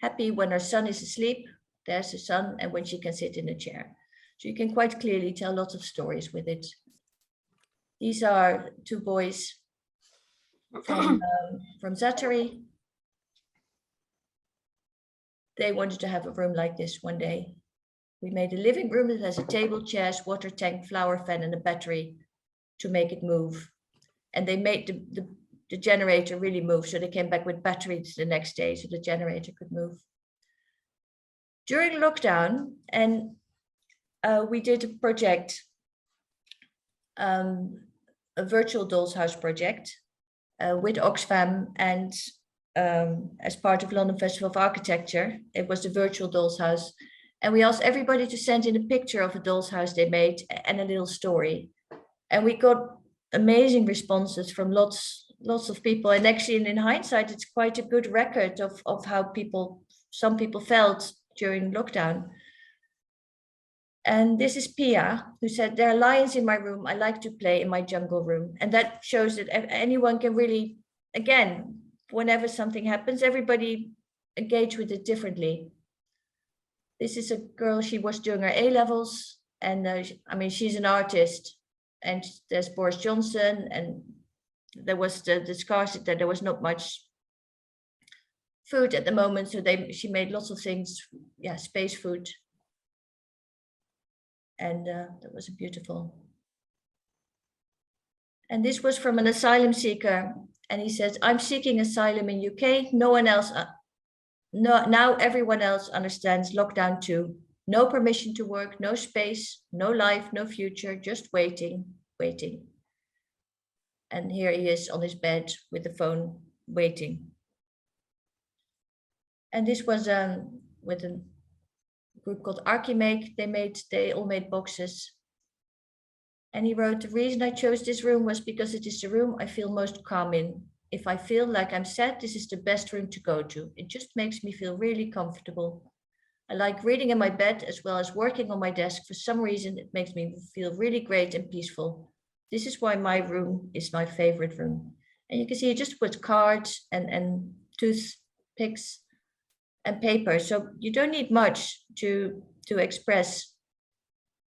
S5: happy when her son is asleep, there's the sun, and when she can sit in a chair. So you can quite clearly tell lots of stories with it. These are two boys from Zaatari. They wanted to have a room like this one day. We made a living room that has a table, chairs, water tank, flower fan, and a battery to make it move. And they made the generator really move. So they came back with batteries the next day so the generator could move. During lockdown, and we did a project, a virtual doll's house project with Oxfam, and as part of London Festival of Architecture. It was the virtual doll's house. And we asked everybody to send in a picture of a doll's house they made and a little story. And we got amazing responses from lots of people. And actually, in hindsight, it's quite a good record of how some people felt during lockdown. And this is Pia, who said, there are lions in my room. I like to play in my jungle room. And that shows that anyone can really, again, whenever something happens, everybody engage with it differently. This is a girl, she was doing her A-levels, and I mean, she's an artist, and there's Boris Johnson, and there was the scarcity, there was not much food at the moment, so she made lots of things, yeah, space food. And that was beautiful. And this was from an asylum seeker, and he says, I'm seeking asylum in UK. No one else, now everyone else understands lockdown too. No permission to work, no space, no life, no future, just waiting, waiting. And here he is on his bed with the phone, waiting. And this was with a group called Archimake. They all made boxes. And he wrote, the reason I chose this room was because it is the room I feel most calm in. If I feel like I'm sad, this is the best room to go to. It just makes me feel really comfortable. I like reading in my bed as well as working on my desk. For some reason, it makes me feel really great and peaceful. This is why my room is my favorite room. And you can see it just with cards and toothpicks and paper. So you don't need much to express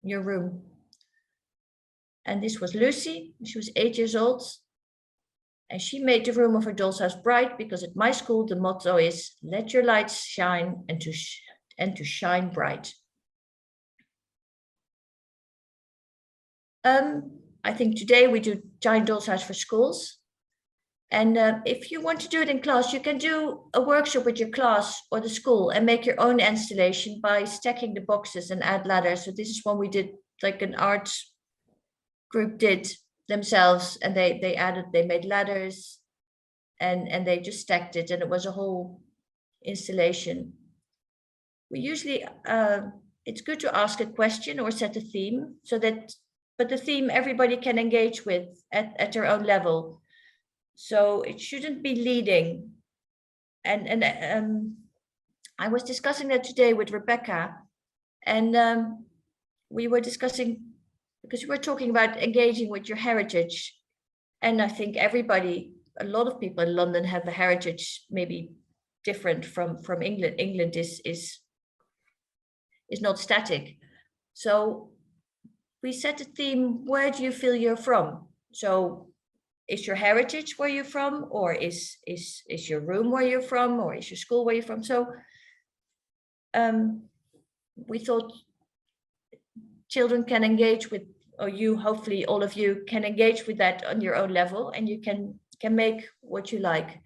S5: your room. And this was Lucy. She was 8 years old. And she made the room of her doll's house bright, because at my school, the motto is, let your lights shine and to shine bright. I think today we do giant doll's house for schools. And if you want to do it in class, you can do a workshop with your class or the school and make your own installation by stacking the boxes and add ladders. So this is one we did, like an art group did themselves, and they made ladders and they just stacked it, and it was a whole installation. We usually, it's good to ask a question or set a theme, but the theme everybody can engage with at their own level. So it shouldn't be leading. And I was discussing that today with Rebecca, and we were discussing, because we were talking about engaging with your heritage. And I think a lot of people in London have a heritage maybe different from England. England is not static. So we set a theme, where do you feel you're from? So is your heritage where you're from, or is your room where you're from, or is your school where you're from? So we thought children can engage with, or you, hopefully all of you can engage with that on your own level, and you can make what you like.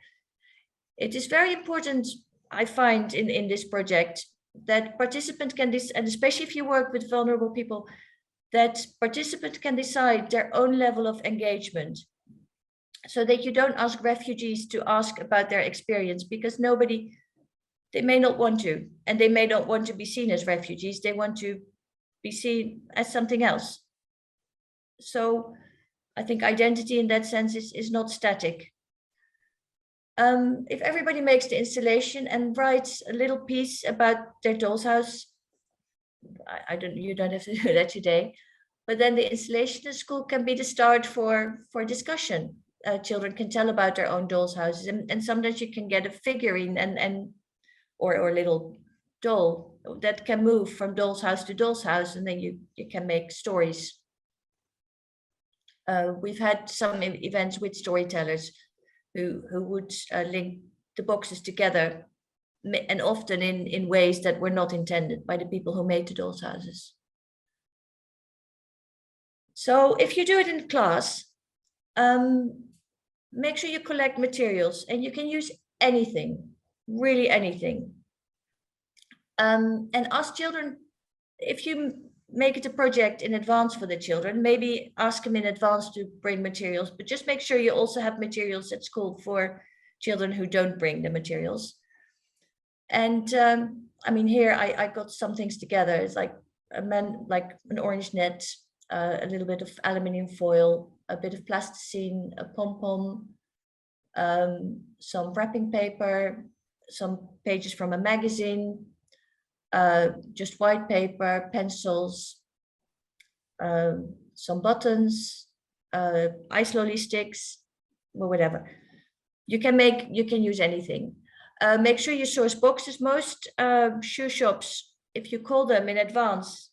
S5: It is very important, I find, in this project, that participants can, and especially if you work with vulnerable people, that participants can decide their own level of engagement, so that you don't ask refugees to ask about their experience, because they may not want to, and they may not want to be seen as refugees. They want to be seen as something else. So I think identity in that sense is not static. If everybody makes the installation and writes a little piece about their doll's house, you don't have to do that today, but then the installation at school can be the start for discussion. Children can tell about their own doll's houses, and sometimes you can get a figurine or a little doll that can move from doll's house to doll's house, and then you can make stories. We've had some events with storytellers who would link the boxes together, and often in ways that were not intended by the people who made the doll's houses. So if you do it in class, make sure you collect materials, and you can use anything, really anything. And ask children, if you make it a project in advance for the children, maybe ask them in advance to bring materials, but just make sure you also have materials at school for children who don't bring the materials. And I mean, here I got some things together. It's like an orange net, a little bit of aluminium foil, a bit of plasticine, a pom-pom, some wrapping paper, some pages from a magazine, just white paper, pencils, some buttons, ice lolly sticks, or whatever. You can use anything. Make sure you source boxes. Most shoe shops, if you call them in advance,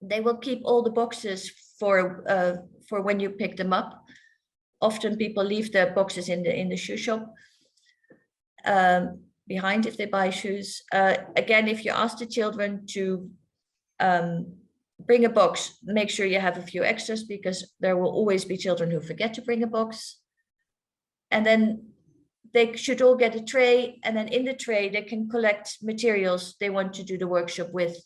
S5: they will keep all the boxes for when you pick them up. Often people leave their boxes in the shoe shop behind if they buy shoes. Again, if you ask the children to bring a box, make sure you have a few extras, because there will always be children who forget to bring a box. And then they should all get a tray, and then in the tray they can collect materials they want to do the workshop with.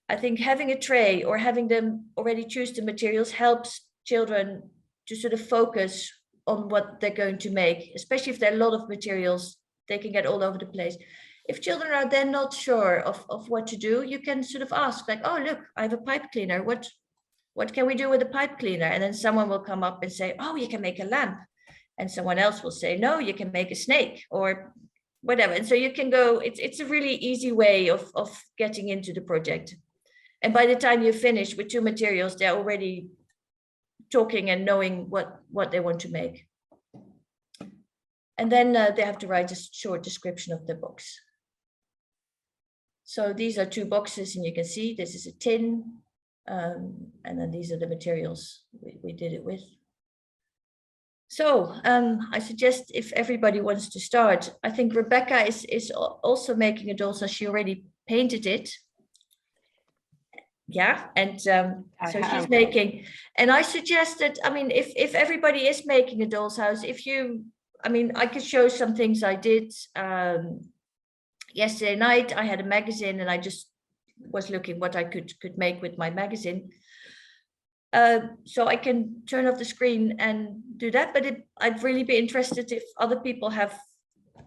S5: I think having a tray or having them already choose the materials helps children to sort of focus on what they're going to make, especially if there are a lot of materials, they can get all over the place. If children are then not sure of what to do, you can sort of ask, like, oh, look, I have a pipe cleaner. What can we do with a pipe cleaner? And then someone will come up and say, oh, you can make a lamp. And someone else will say, no, you can make a snake. Or whatever. And so you can go, it's a really easy way of getting into the project. And by the time you finish with 2 materials, they're already talking and knowing what they want to make. And then they have to write a short description of the box. So these are 2 boxes, and you can see this is a tin, and then these are the materials we did it with. So I suggest if everybody wants to start, I think Rebecca is also making a doll, so she already painted it. Yeah, and so she's making, and I suggest that, I mean, if everybody is making a doll's house, I could show some things I did yesterday night. I had a magazine, and I just was looking what I could make with my magazine. So I can turn off the screen and do that, but I'd really be interested if other people have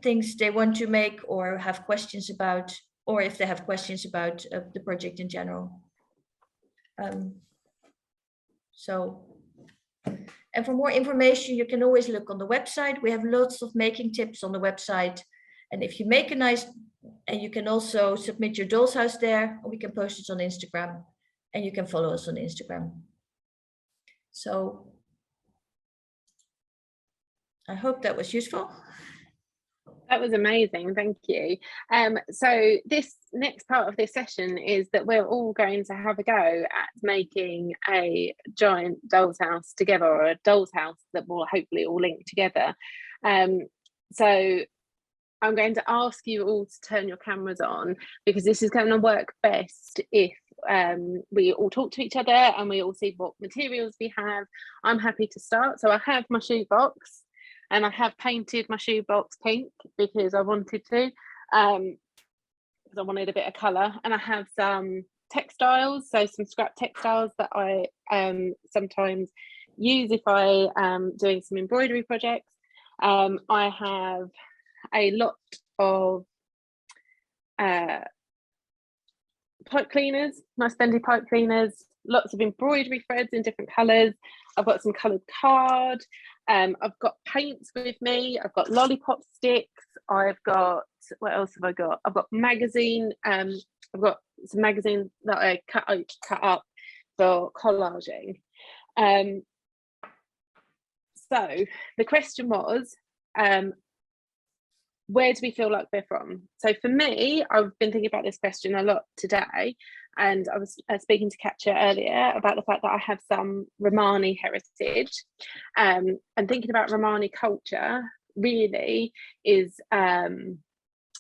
S5: things they want to make or have questions about, or if they have questions about the project in general. And for more information, you can always look on the website. We have lots of making tips on the website. And if you make a nice, and you can also submit your doll's house there, or we can post it on Instagram, and you can follow us on Instagram. So I hope that was useful.
S1: That was amazing, thank you. So this next part of this session is that we're all going to have a go at making a giant doll's house together, or a doll's house that will hopefully all link together. So I'm going to ask you all to turn your cameras on, because this is going to work best if we all talk to each other and we all see what materials we have. I'm happy to start. So I have my shoebox, and I have painted my shoebox pink because I wanted to, because I wanted a bit of colour. And I have some textiles, so some scrap textiles that I sometimes use if I am doing some embroidery projects. I have a lot of pipe cleaners, nice bendy pipe cleaners, lots of embroidery threads in different colours. I've got some coloured card. I've got paints with me. I've got lollipop sticks. I've got, what else have I got? I've got magazine. I've got some magazine that I cut up for collaging. So the question was, where do we feel like we're from? So for me, I've been thinking about this question a lot today, and I was speaking to Catja earlier about the fact that I have some Romani heritage, and thinking about Romani culture really is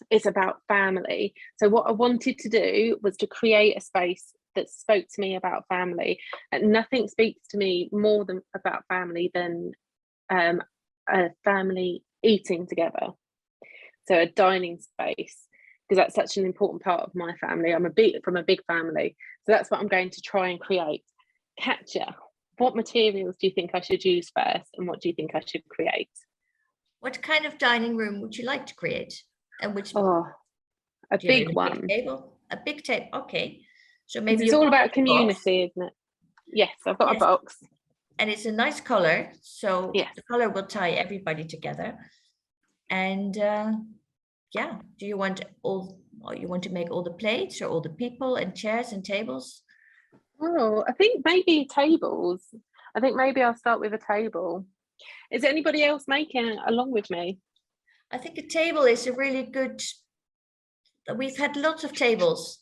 S1: it's about family. So what I wanted to do was to create a space that spoke to me about family, and nothing speaks to me more than about family than a family eating together. So a dining space, because that's such an important part of my family. I'm from a big family, so that's what I'm going to try and create. Catja, what materials do you think I should use first, and what do you think I should create?
S5: What kind of dining room would you like to create? And which?
S1: Oh, a big one.
S5: A big table. Okay, so maybe
S1: it's all about community, isn't it? Yes, I've got a box,
S5: and it's a nice color. So
S1: yes,
S5: the color will tie everybody together. And yeah, do you want you want to make all the plates, or all the people and chairs and tables?
S1: Oh, I think maybe tables. I think maybe I'll start with a table. Is anybody else making it along with me?
S5: I think a table is a really good, we've had lots of tables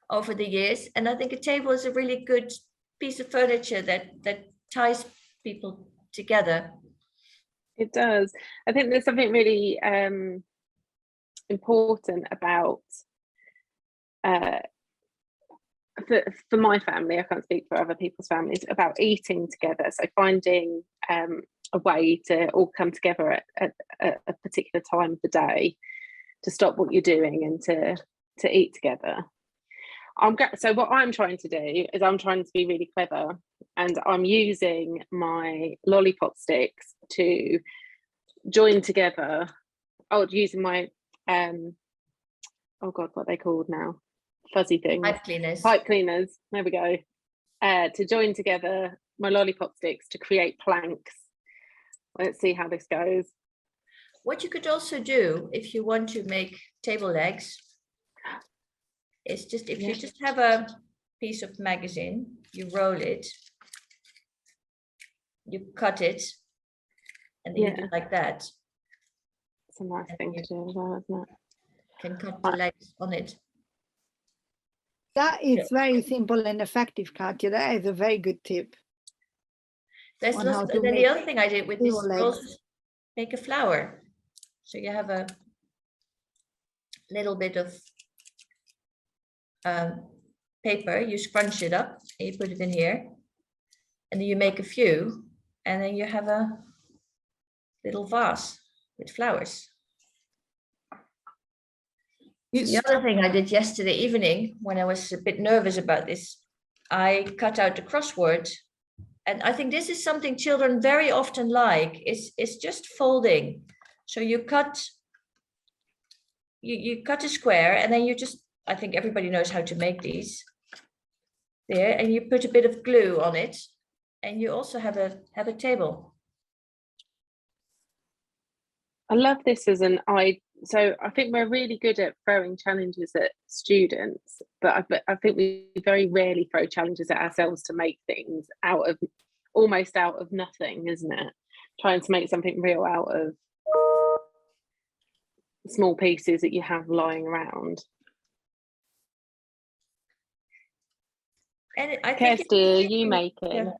S5: over the years, and I think a table is a really good piece of furniture that ties people together.
S1: It does. I think there's something really important about for my family. I can't speak for other people's families, about eating together. So finding a way to all come together at a particular time of the day to stop what you're doing and to eat together. So what I'm trying to do is I'm trying to be really clever, and I'm using my lollipop sticks to join together. Using my oh god, what are they called now? Fuzzy things.
S5: Pipe cleaners.
S1: Pipe cleaners. There we go. To join together my lollipop sticks to create planks. Let's see how this goes.
S5: What you could also do if you want to make table legs is just, if you just have a piece of magazine, you roll it, you cut it, and then you do like that.
S1: It's a nice thing to do as well, isn't it?
S5: Can cut the legs on it.
S4: That is very simple and effective, Catja. That is a very good tip.
S5: There's
S4: on
S5: lots,
S4: how to
S5: and then the
S4: make
S5: other thing I did with this
S4: table legs.
S5: rolls, make a flower. So you have a little bit of paper, you scrunch it up, and you put it in here, and then you make a few, and then you have a little vase with flowers. The other thing I did yesterday evening, when I was a bit nervous about this, I cut out the crossword. And I think this is something children very often like, is just folding. So you cut, you cut a square, and then you just, I think everybody knows how to make these. There, and you put a bit of glue on it, and you also have a table.
S1: I love this as an so I think we're really good at throwing challenges at students, but I think we very rarely throw challenges at ourselves to make things almost out of nothing, isn't it? Trying to make something real out of small pieces that you have lying around.
S5: And I think
S1: Kirsty, are you making?
S5: Yeah.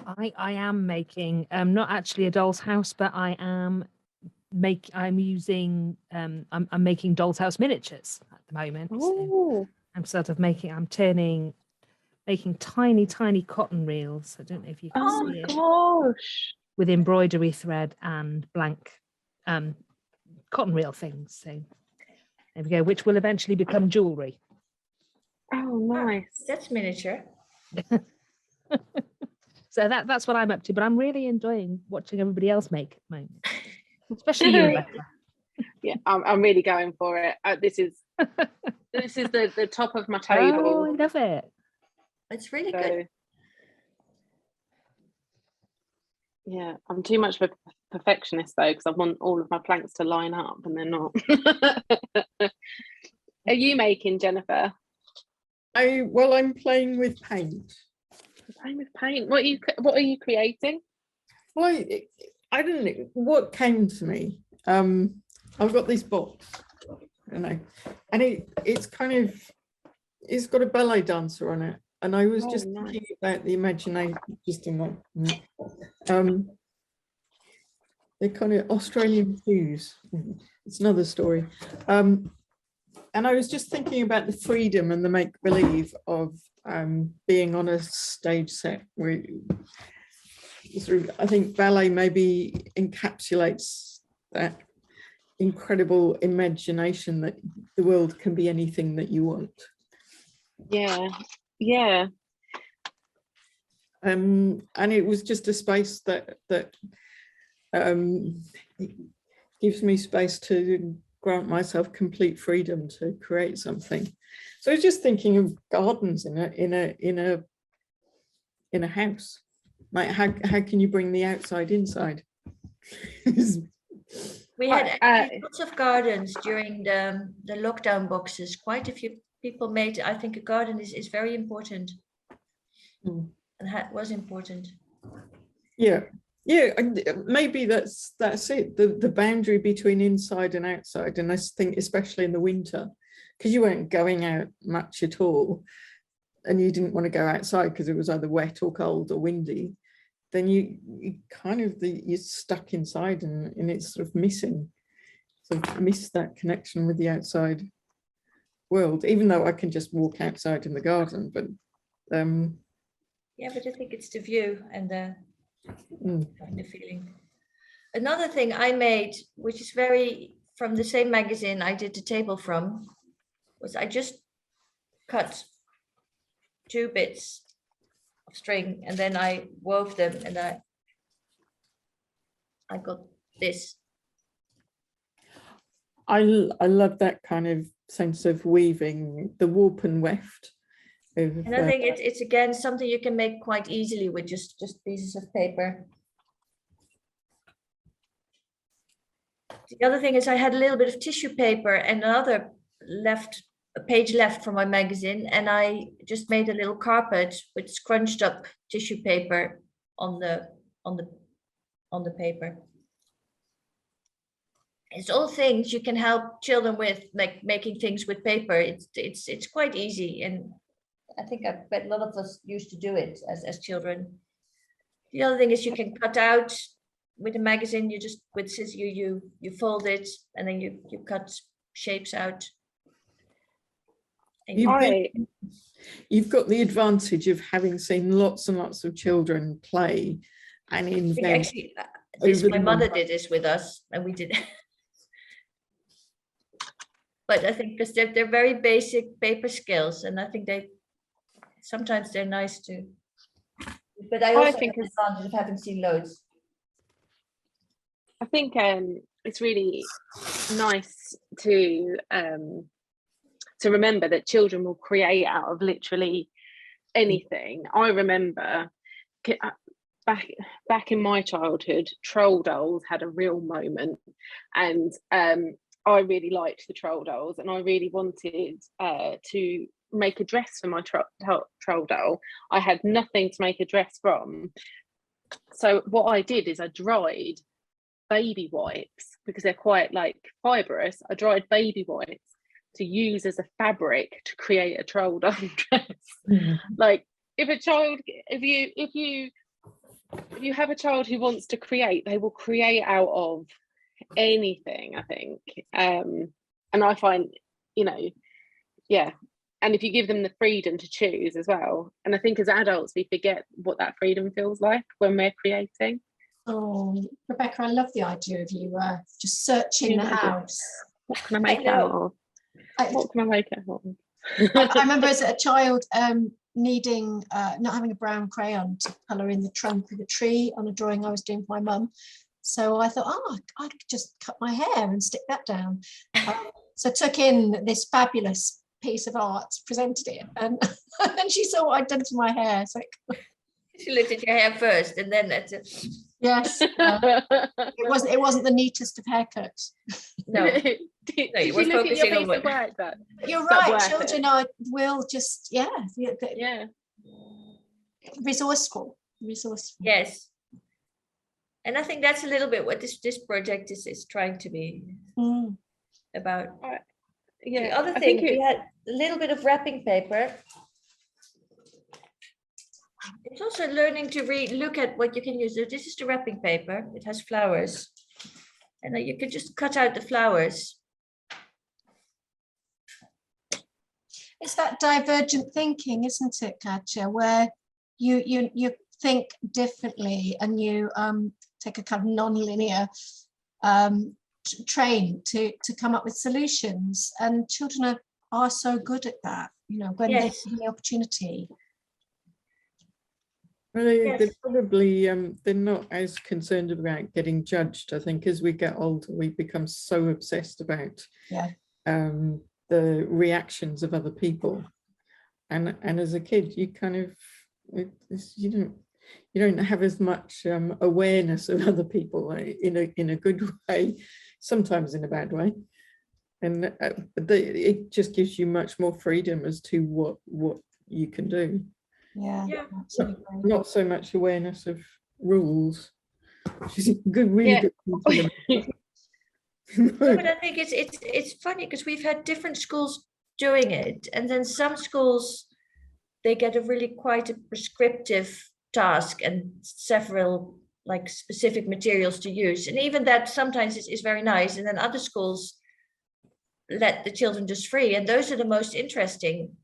S6: I am making not actually a doll's house, but I'm making doll's house miniatures at the moment. So I'm sort of making tiny cotton reels. I don't know if you can see it.
S1: Gosh.
S6: With embroidery thread and blank cotton reel things. So there we go, which will eventually become jewelry.
S1: Oh, nice.
S5: That's miniature.
S6: So that's what I'm up to, but I'm really enjoying watching everybody else make at the moment, especially you, Rebecca.
S1: Yeah, I'm really going for it. This is the top of my table.
S6: Oh, I love it.
S5: It's really good.
S1: Yeah, I'm too much of a perfectionist though, because I want all of my planks to line up, and they're not. Are you making, Jennifer?
S3: I'm playing with paint.
S1: Playing with paint. What are you creating?
S3: Well, I don't know what came to me. I've got this box, and it's got a ballet dancer on it, and I was just thinking about the imagination, just in that. They're kind of Australian shoes. It's another story. And I was just thinking about the freedom and the make-believe of being on a stage set. Where I think ballet maybe encapsulates that incredible imagination that the world can be anything that you want.
S1: Yeah.
S3: And it was just a space that gives me space to grant myself complete freedom to create something. So I was just thinking of gardens in a house. Like how can you bring the outside inside?
S5: We had lots of gardens during the lockdown boxes. Quite a few people made. I think a garden is very important, and was important. Yeah,
S3: maybe that's it. The boundary between inside and outside, and I think especially in the winter, because you weren't going out much at all, and you didn't want to go outside because it was either wet or cold or windy. Then you're stuck inside, and it's sort of missing. So miss that connection with the outside world, even though I can just walk outside in the garden. But
S5: yeah, but I think it's the view and the kind of feeling. Another thing I made, which is from the same magazine I did the table from, was I just cut 2 bits of string, and then I wove them, and I got this.
S3: I love that kind of sense of weaving, the warp and weft.
S5: And I think it's again something you can make quite easily with just pieces of paper. The other thing is I had a little bit of tissue paper and a page left from my magazine, and I just made a little carpet with scrunched up tissue paper on the paper. It's all things you can help children with, like making things with paper. It's quite easy, and I think I bet a lot of us used to do it as children. The other thing is you can cut out with a magazine. You just with scissors you fold it, and then you cut shapes out.
S3: You've got the advantage of having seen lots and lots of children play and invent.
S5: Actually, my mother did this with us, and we did. But I think because they're very basic paper skills, and I think sometimes they're nice too. But I also think it's advantage of having seen loads.
S1: I think it's really nice to remember that children will create out of literally anything. I remember back in my childhood, troll dolls had a real moment, and I really liked the troll dolls, and I really wanted to make a dress for my troll doll. I had nothing to make a dress from, so what I did is I dried baby wipes, because they're quite like fibrous. I dried baby wipes to use as a fabric to create a troll doll dress. Like if you have a child who wants to create, they will create out of anything, I think. And I find, and if you give them the freedom to choose as well. And I think as adults we forget what that freedom feels like when we're creating.
S2: Oh, Rebecca, I love the idea of you just searching the house.
S1: What can I make out of? What can I make out of?
S2: I remember as a child needing, not having a brown crayon to colour in the trunk of a tree on a drawing I was doing for my mum. So I thought, I could just cut my hair and stick that down. So I took in this fabulous piece of art, presented it, and she saw what I'd done to my hair. So
S5: she looked at your hair first, and then that's it.
S2: Yes, it wasn't the neatest of haircuts.
S5: No,
S1: Did you look at your piece of work then?
S2: You're right. Children will just resourceful.
S5: Yes, and I think that's a little bit what this project is trying to be about. The other thing, we had a little bit of wrapping paper. It's also learning to look at what you can use. This is the wrapping paper. It has flowers, and you can just cut out the flowers.
S2: It's that divergent thinking, isn't it, Catja, where you think differently and you take a kind of non-linear train to come up with solutions, and children are so good at that, when they're given the opportunity.
S3: Well, they're probably they're not as concerned about getting judged. I think as we get older, we become so obsessed about the reactions of other people, and as a kid, you kind of you don't have as much awareness of other people in a good way, sometimes in a bad way, and it just gives you much more freedom as to what you can do. Not so much awareness of rules, which is a really good thing.
S5: But I think it's funny because we've had different schools doing it, and then some schools they get quite a prescriptive task and several like specific materials to use, and even that sometimes is very nice, and then other schools let the children just free, and those are the most interesting.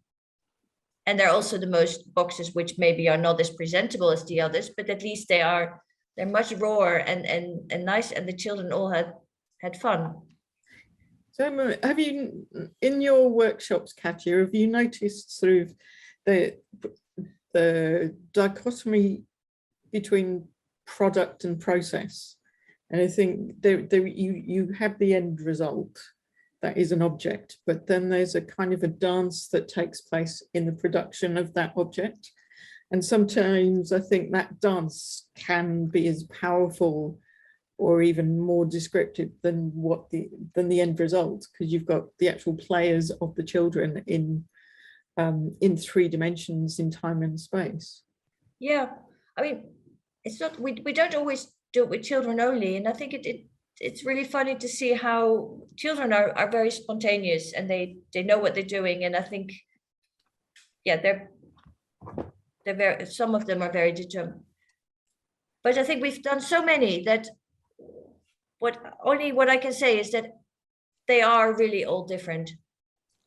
S5: And they're also the most boxes which maybe are not as presentable as the others, but at least they're much rawer and nice, and the children all had fun.
S3: So have you, in your workshops, Catja, have you noticed sort of the dichotomy between product and process? And I think you have the end result that is an object, but then there's a kind of a dance that takes place in the production of that object. And sometimes I think that dance can be as powerful or even more descriptive than the end result, because you've got the actual players of the children in 3 dimensions in time and space.
S5: Yeah, I mean, it's not, we don't always do it with children only, and I think it's really funny to see how children are very spontaneous, and they know what they're doing, and I think, yeah, they're very, some of them are very determined. But I think we've done so many that what I can say is that they are really all different.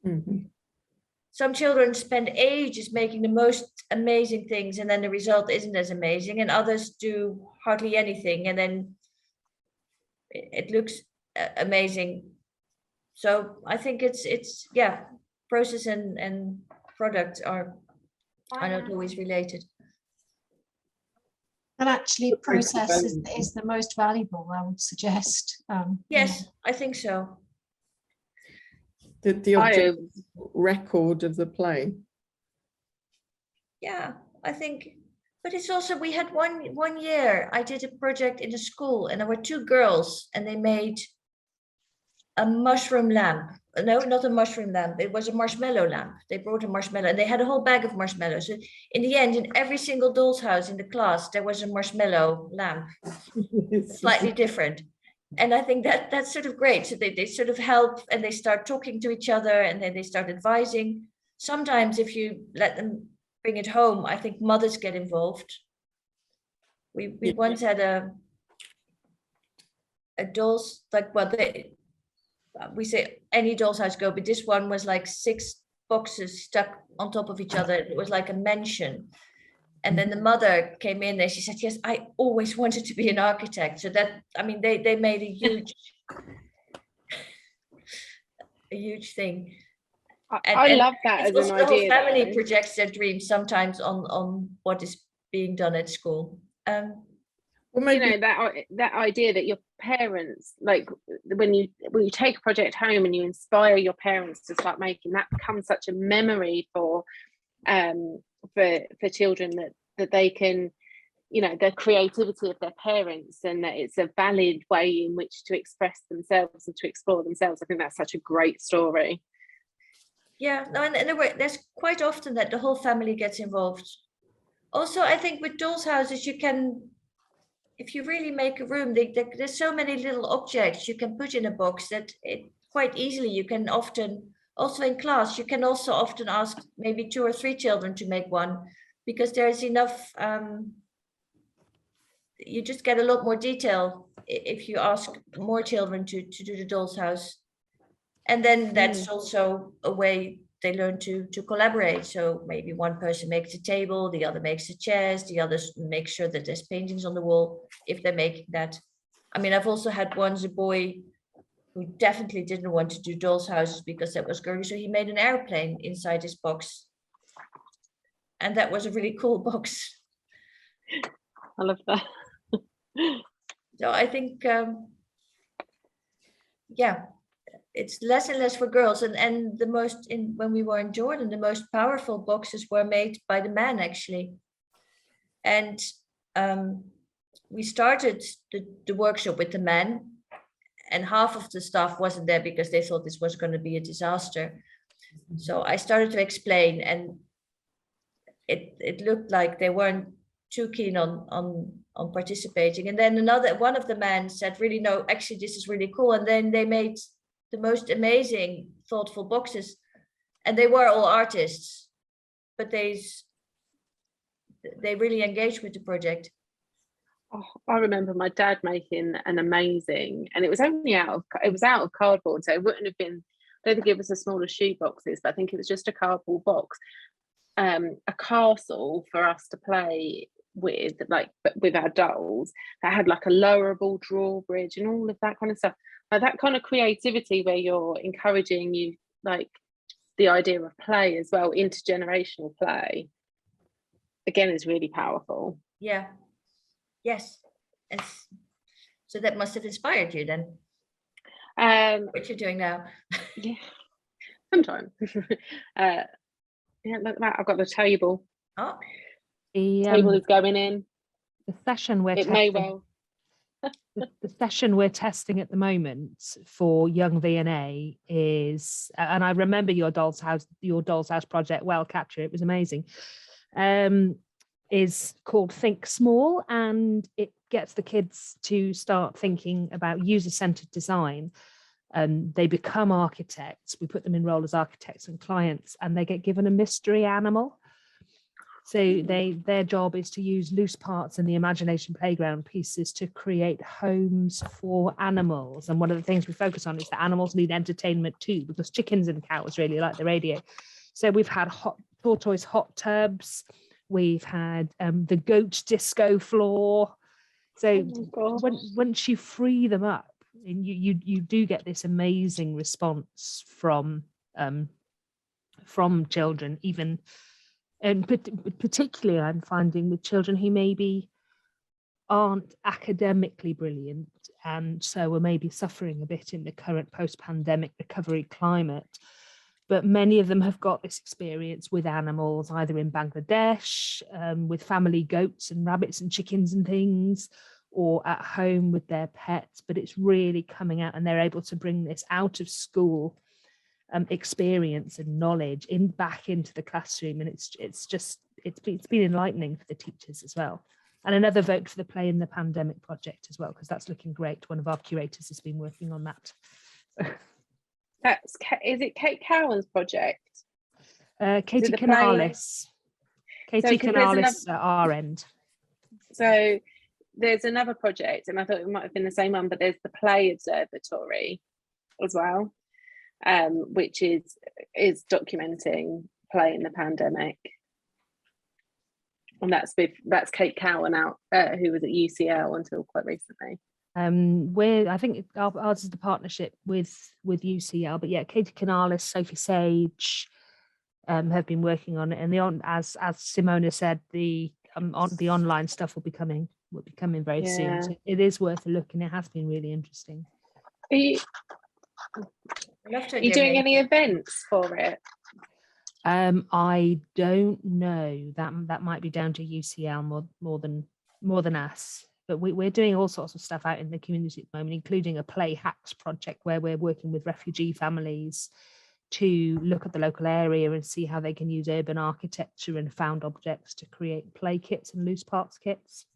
S3: Mm-hmm.
S5: Some children spend ages making the most amazing things, and then the result isn't as amazing, and others do hardly anything, and then it looks amazing. So I think it's yeah, process and product are not always related.
S2: And actually, process is the most valuable, I would suggest.
S5: Yes, I think so.
S3: The object record of the play.
S5: Yeah, I think, but it's also, we had one year I did a project in a school, and there were 2 girls, and they made a mushroom lamp. No, not a mushroom lamp. It was a marshmallow lamp. They brought a marshmallow, and they had a whole bag of marshmallows. So in the end, in every single doll's house in the class, there was a marshmallow lamp, slightly different. And I think that's sort of great. So they sort of help, and they start talking to each other, and then they start advising. Sometimes if you let them bring it home, I think mothers get involved. We once had a doll's, like, well, we say any doll's house go, but this one was like 6 boxes stuck on top of each other. It was like a mansion. And then the mother came in and she said, yes, I always wanted to be an architect. So that, I mean, they made a huge thing.
S1: I love that as an idea.
S5: The whole family projects their dreams sometimes on what is being done at school.
S3: Well, maybe,
S1: you know, that idea that your parents, like when you take a project home and you inspire your parents to start making, that becomes such a memory for children, that they can, you know, the creativity of their parents, and that it's a valid way in which to express themselves and to explore themselves. I think that's such a great story. Yeah, no, and there's quite often that the whole family gets involved. Also, I think with doll's houses, you can, if you really make a room, there's so many little objects you can put in a box that quite easily you can often, also in class, you can also often ask maybe 2 or 3 children to make one, because there's enough, you just get a lot more detail if you ask more children to do the doll's house. And then that's also a way they learn to collaborate. So maybe one person makes a table, the other makes the chairs, the others make sure that there's paintings on the wall if they're making that. I mean, I've also had once a boy who definitely didn't want to do doll's houses because that was girly, so he made an airplane inside his box. And that was a really cool box. I love that. So I think, yeah, it's less and less for girls, and the most, when we were in Jordan, the most powerful boxes were made by the men, actually. And we started the workshop with the men, and half of the staff wasn't there because they thought this was going to be a disaster. So I started to explain, and it looked like they weren't too keen on participating. And then one of the men said, really, no, actually this is really cool. And then they made the most amazing, thoughtful boxes, and they were all artists, but they really engaged with the project. Oh, I remember my dad making an amazing, and it was out of cardboard, so it wouldn't have been, I don't think it was as small as shoe boxes, but I think it was just a cardboard box, a castle for us to play with, like with our dolls, that had like a lowerable drawbridge and all of that kind of stuff. Like that kind of creativity where you're encouraging you, like the idea of play as well, intergenerational play, again, is really powerful. Yeah. Yes. So that must have inspired you then. What you're doing now. Yeah. Sometimes. Yeah, look at that. I've got the table. Oh.
S6: The
S1: table is going in.
S6: The session we're
S1: it
S6: testing.
S1: may well.
S6: The session we're testing at the moment for young V&A is, and I remember your Doll's House project well, Catja, it was amazing, is called Think Small, and it gets the kids to start thinking about user-centered design. They become architects. We put them in role as architects and clients, and they get given a mystery animal. So their job is to use loose parts in the imagination playground pieces to create homes for animals. And one of the things we focus on is that animals need entertainment too, because chickens and cows really like the radio. So we've had tortoise hot tubs. We've had the goat disco floor. So once you free them up, and you do get this amazing response from children, even. And particularly I'm finding with children who maybe aren't academically brilliant and so are maybe suffering a bit in the current post-pandemic recovery climate, but many of them have got this experience with animals, either in Bangladesh, with family goats and rabbits and chickens and things, or at home with their pets, but it's really coming out and they're able to bring this out of school experience and knowledge back into the classroom, and it's been enlightening for the teachers as well. And another vote for the Play in the Pandemic project as well, because that's looking great. One of our curators has been working on that.
S1: Is it Kate Cowan's project?
S6: Katie Canalis. Katie Canalis at our end. So
S1: there's another project, and I thought it might have been the same one, but there's the Play Observatory as well, which is documenting play in the pandemic, and that's Kate Cowan out, who was at UCL until quite recently.
S6: I think ours is the partnership with UCL, but yeah, Katie Canalis, Sophie Sage have been working on it, and as Simona said, the online stuff will be coming very soon. So it is worth a look, and it has been really interesting.
S1: Are you doing any events for it?
S6: I don't know. That might be down to UCL more than us. But we're doing all sorts of stuff out in the community at the moment, including a Play Hacks project where we're working with refugee families to look at the local area and see how they can use urban architecture and found objects to create play kits and loose parts kits.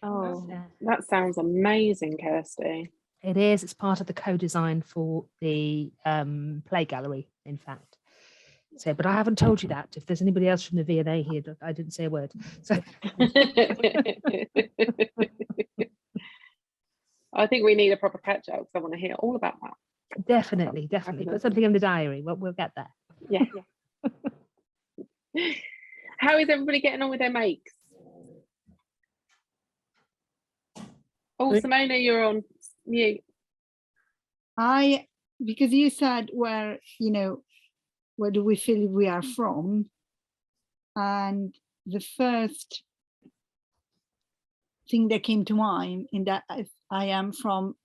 S1: Oh, that sounds amazing, Kirsty.
S6: It is. It's part of the co-design for the play gallery, in fact. So, but I haven't told you that. If there's anybody else from the V&A here, I didn't say a word. So
S1: I think we need a proper catch up because I want to hear all about that.
S6: Definitely. Put something in the diary. We'll get there.
S1: Yeah. How is everybody getting on with their makes? Oh, Simona, you're on mute.
S4: Because you said where do we feel we are from? And the first thing that came to mind in that I am from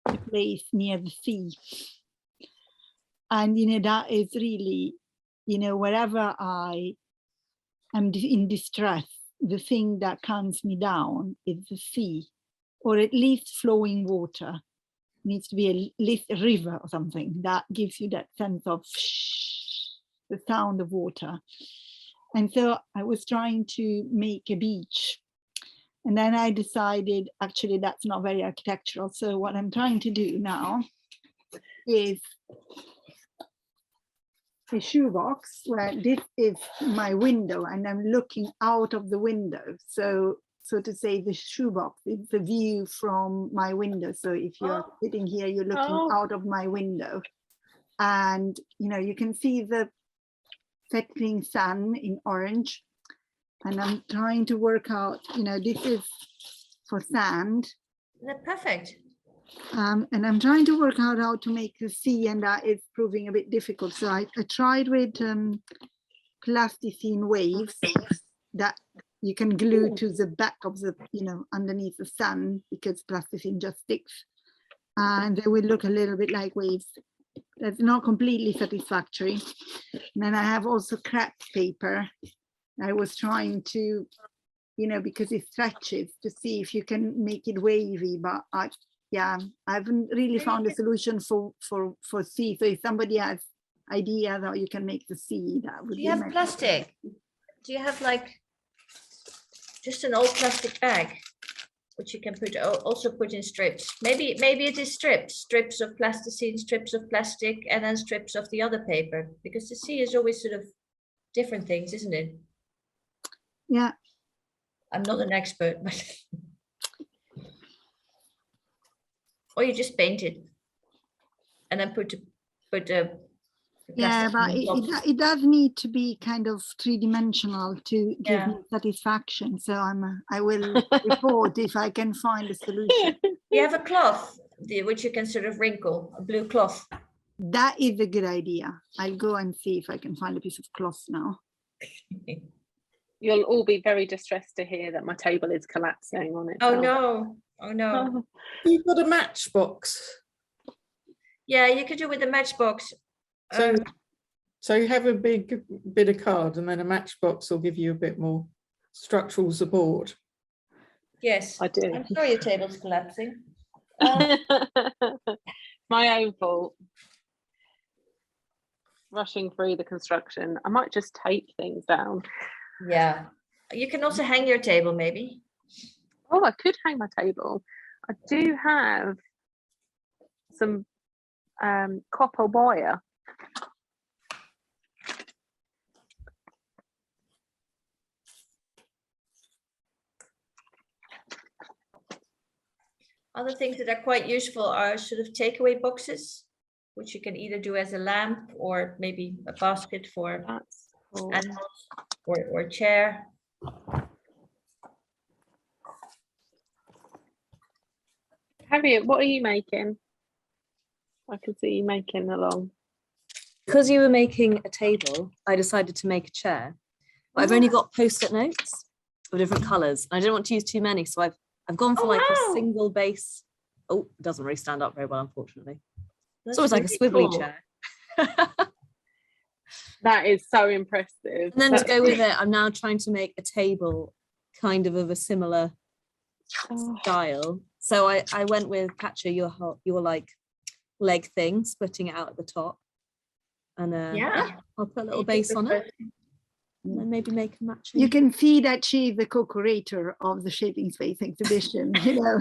S4: a place near the sea. And, that is really, wherever I am in distress, the thing that calms me down is the sea, or at least flowing water. It needs to be at least a river or something that gives you that sense of the sound of water. And so I was trying to make a beach. And then I decided, actually, that's not very architectural. So what I'm trying to do now is a shoebox where this is my window and I'm looking out of the window. So to say, the shoebox is the view from my window. So if you're sitting here, you're looking out of my window. And, you can see the setting sun in orange. And I'm trying to work out, this is for sand.
S5: That's perfect.
S4: And I'm trying to work out how to make the sea, and that is proving a bit difficult. So I tried with plasticine waves that you can glue to the back of the, underneath the sun, because plasticine just sticks. And they will look a little bit like waves. That's not completely satisfactory. And then I have also crepe paper. I was trying to, you know, because it stretches, to see if you can make it wavy. But I haven't really found a solution for C. So if somebody has ideas how you can make the C, that would be.
S5: Do you have plastic? Do you have like just an old plastic bag, which you can also put in strips? Maybe it is strips of plasticine, strips of plastic, and then strips of the other paper, because the C is always sort of different things, isn't it?
S4: Yeah. I'm
S5: not an expert, but or you just paint it and then put
S4: yeah, but it does need to be kind of three-dimensional to give me satisfaction. So I will report if I can find a solution.
S5: You have a cloth which you can sort of wrinkle, a blue cloth.
S4: That is a good idea. I'll go and see if I can find a piece of cloth now.
S1: You'll all be very distressed to hear that my table is collapsing on it.
S5: Oh no! Oh no!
S3: You've got a matchbox.
S5: Yeah, you could do with a matchbox.
S3: So you have a big bit of card, and then a matchbox will give you a bit more structural support.
S5: Yes,
S1: I do.
S5: I'm sorry your table's collapsing.
S1: My own fault. Rushing through the construction. I might just tape things down.
S5: Yeah, you can also hang your table, maybe.
S1: Oh, I could hang my table. I do have some copper wire.
S5: Other things that are quite useful are sort of takeaway boxes, which you can either do as a lamp or maybe a basket for animals or chair.
S1: Harriet, what are you making? I can see you making along.
S7: Because you were making a table, I decided to make a chair. But I've only got post-it notes of different colours. I didn't want to use too many, so I've gone for a single base. Oh, it doesn't really stand up very well, unfortunately. It's always like a swivelly chair.
S1: That is so impressive.
S7: And then to go with it, I'm now trying to make a table kind of a similar style. So I went with Catja, your like leg thing, splitting it out at the top. And I'll put a little base on it. And then maybe make a matching.
S4: You can see that she's the co-curator of the Shaping Space exhibition, you know.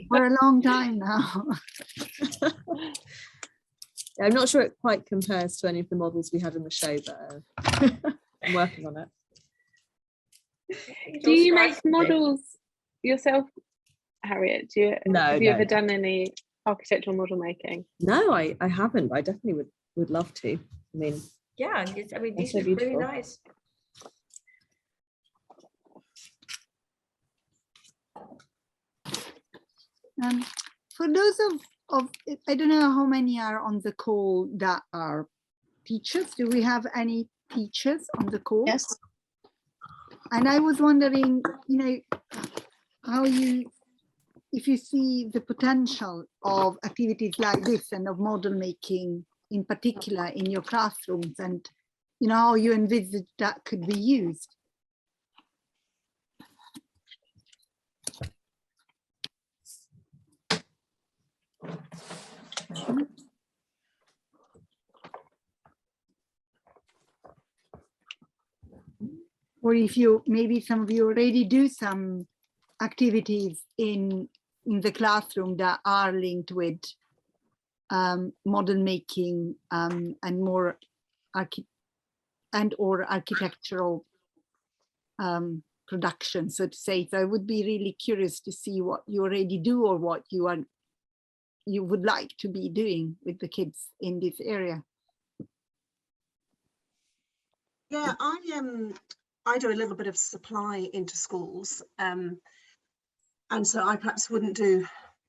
S4: For a long time now.
S7: I'm not sure it quite compares to any of the models we had in the show, but I'm working on it.
S1: Do you make models yourself, Harriet? Have you ever done any architectural model making?
S7: No, I haven't, but I definitely would love to. I mean,
S5: yeah, I mean, these are really nice.
S4: For those of I don't know how many are on the call that are teachers. Do we have any teachers on the call?
S2: Yes.
S4: And I was wondering, you know, if you see the potential of activities like this and of model making in particular in your classrooms, and you know how you envisage that could be used. Or if maybe some of you already do some activities in the classroom that are linked with model making and more architectural production, so to say. So I would be really curious to see what you already do or what you would like to be doing with the kids in this area.
S8: Yeah, I do a little bit of supply into schools, and so I perhaps wouldn't do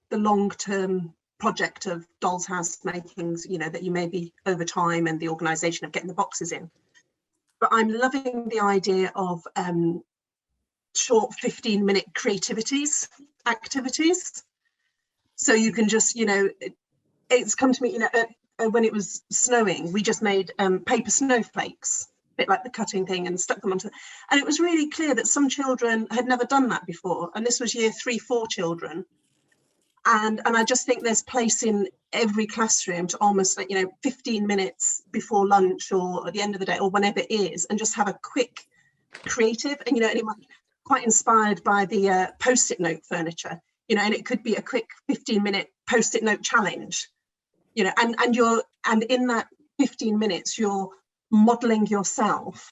S8: the long-term project of doll's house makings, you know, that you may be over time and the organisation of getting the boxes in. But I'm loving the idea of short 15-minute activities. So you can just, you know, it's come to me, you know, when it was snowing, we just made paper snowflakes. bit like the cutting thing, and stuck them onto, and it was really clear that some children had never done that before, and this was year 3-4 children. And I just think there's place in every classroom to almost, like, 15 minutes before lunch or at the end of the day or whenever it is, and just have a quick creative, and anyone quite inspired by the post-it note furniture, and it could be a quick 15-minute post-it note challenge, and in that 15 minutes you're modeling yourself.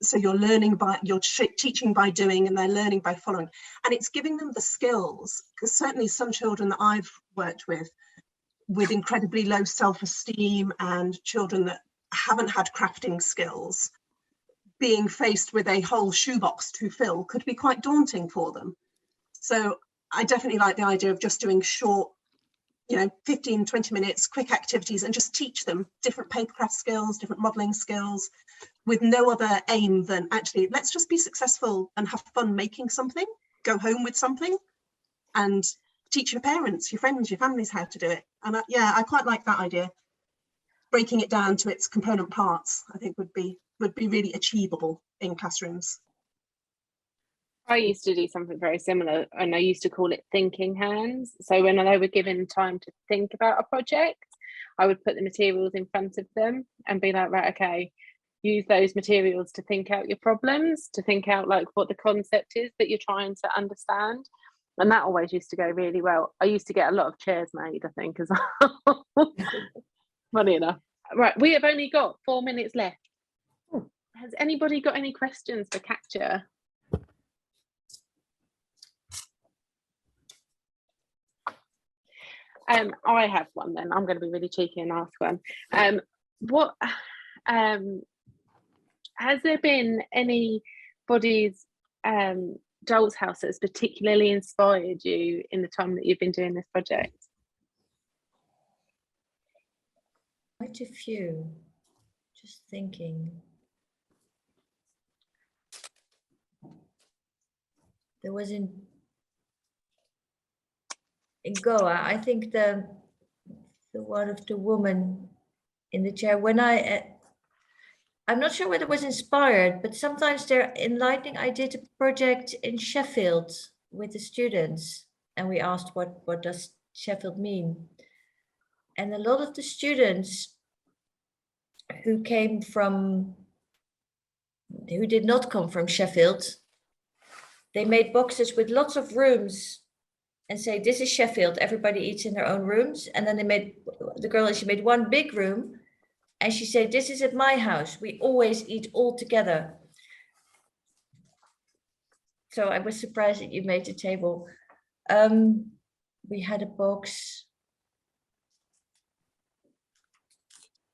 S8: So you're learning you're teaching by doing, and they're learning by following, and it's giving them the skills, because certainly some children that I've worked with incredibly low self-esteem and children that haven't had crafting skills, being faced with a whole shoebox to fill could be quite daunting for them. So I definitely like the idea of just doing short, 15-20 minutes, quick activities, and just teach them different papercraft skills, different modeling skills, with no other aim than actually, let's just be successful and have fun making something, go home with something, and teach your parents, your friends, your families how to do it. And I quite like that idea. Breaking it down to its component parts, I think would be really achievable in classrooms.
S1: I used to do something very similar, and I used to call it thinking hands. So when they were given time to think about a project, I would put the materials in front of them and be like, right, okay, use those materials to think out your problems, to think out like what the concept is that you're trying to understand. And that always used to go really well. I used to get a lot of chairs made, I think, as well. Funny enough. Right, we have only got 4 minutes left. Has anybody got any questions for Catja? I have one then. I'm going to be really cheeky and ask one. What has there been anybody's doll's house that's particularly inspired you in the time that you've been doing this project?
S5: Quite a few. Just thinking. There was in Goa, I think the one of the woman in the chair, when I'm not sure whether it was inspired, but sometimes they're enlightening. I did a project in Sheffield with the students, and we asked what does Sheffield mean? And a lot of the students who did not come from Sheffield, they made boxes with lots of rooms and say, this is Sheffield, everybody eats in their own rooms. And then she made one big room, and she said, this is at my house, we always eat all together. So I was surprised that you made the table. We had a box,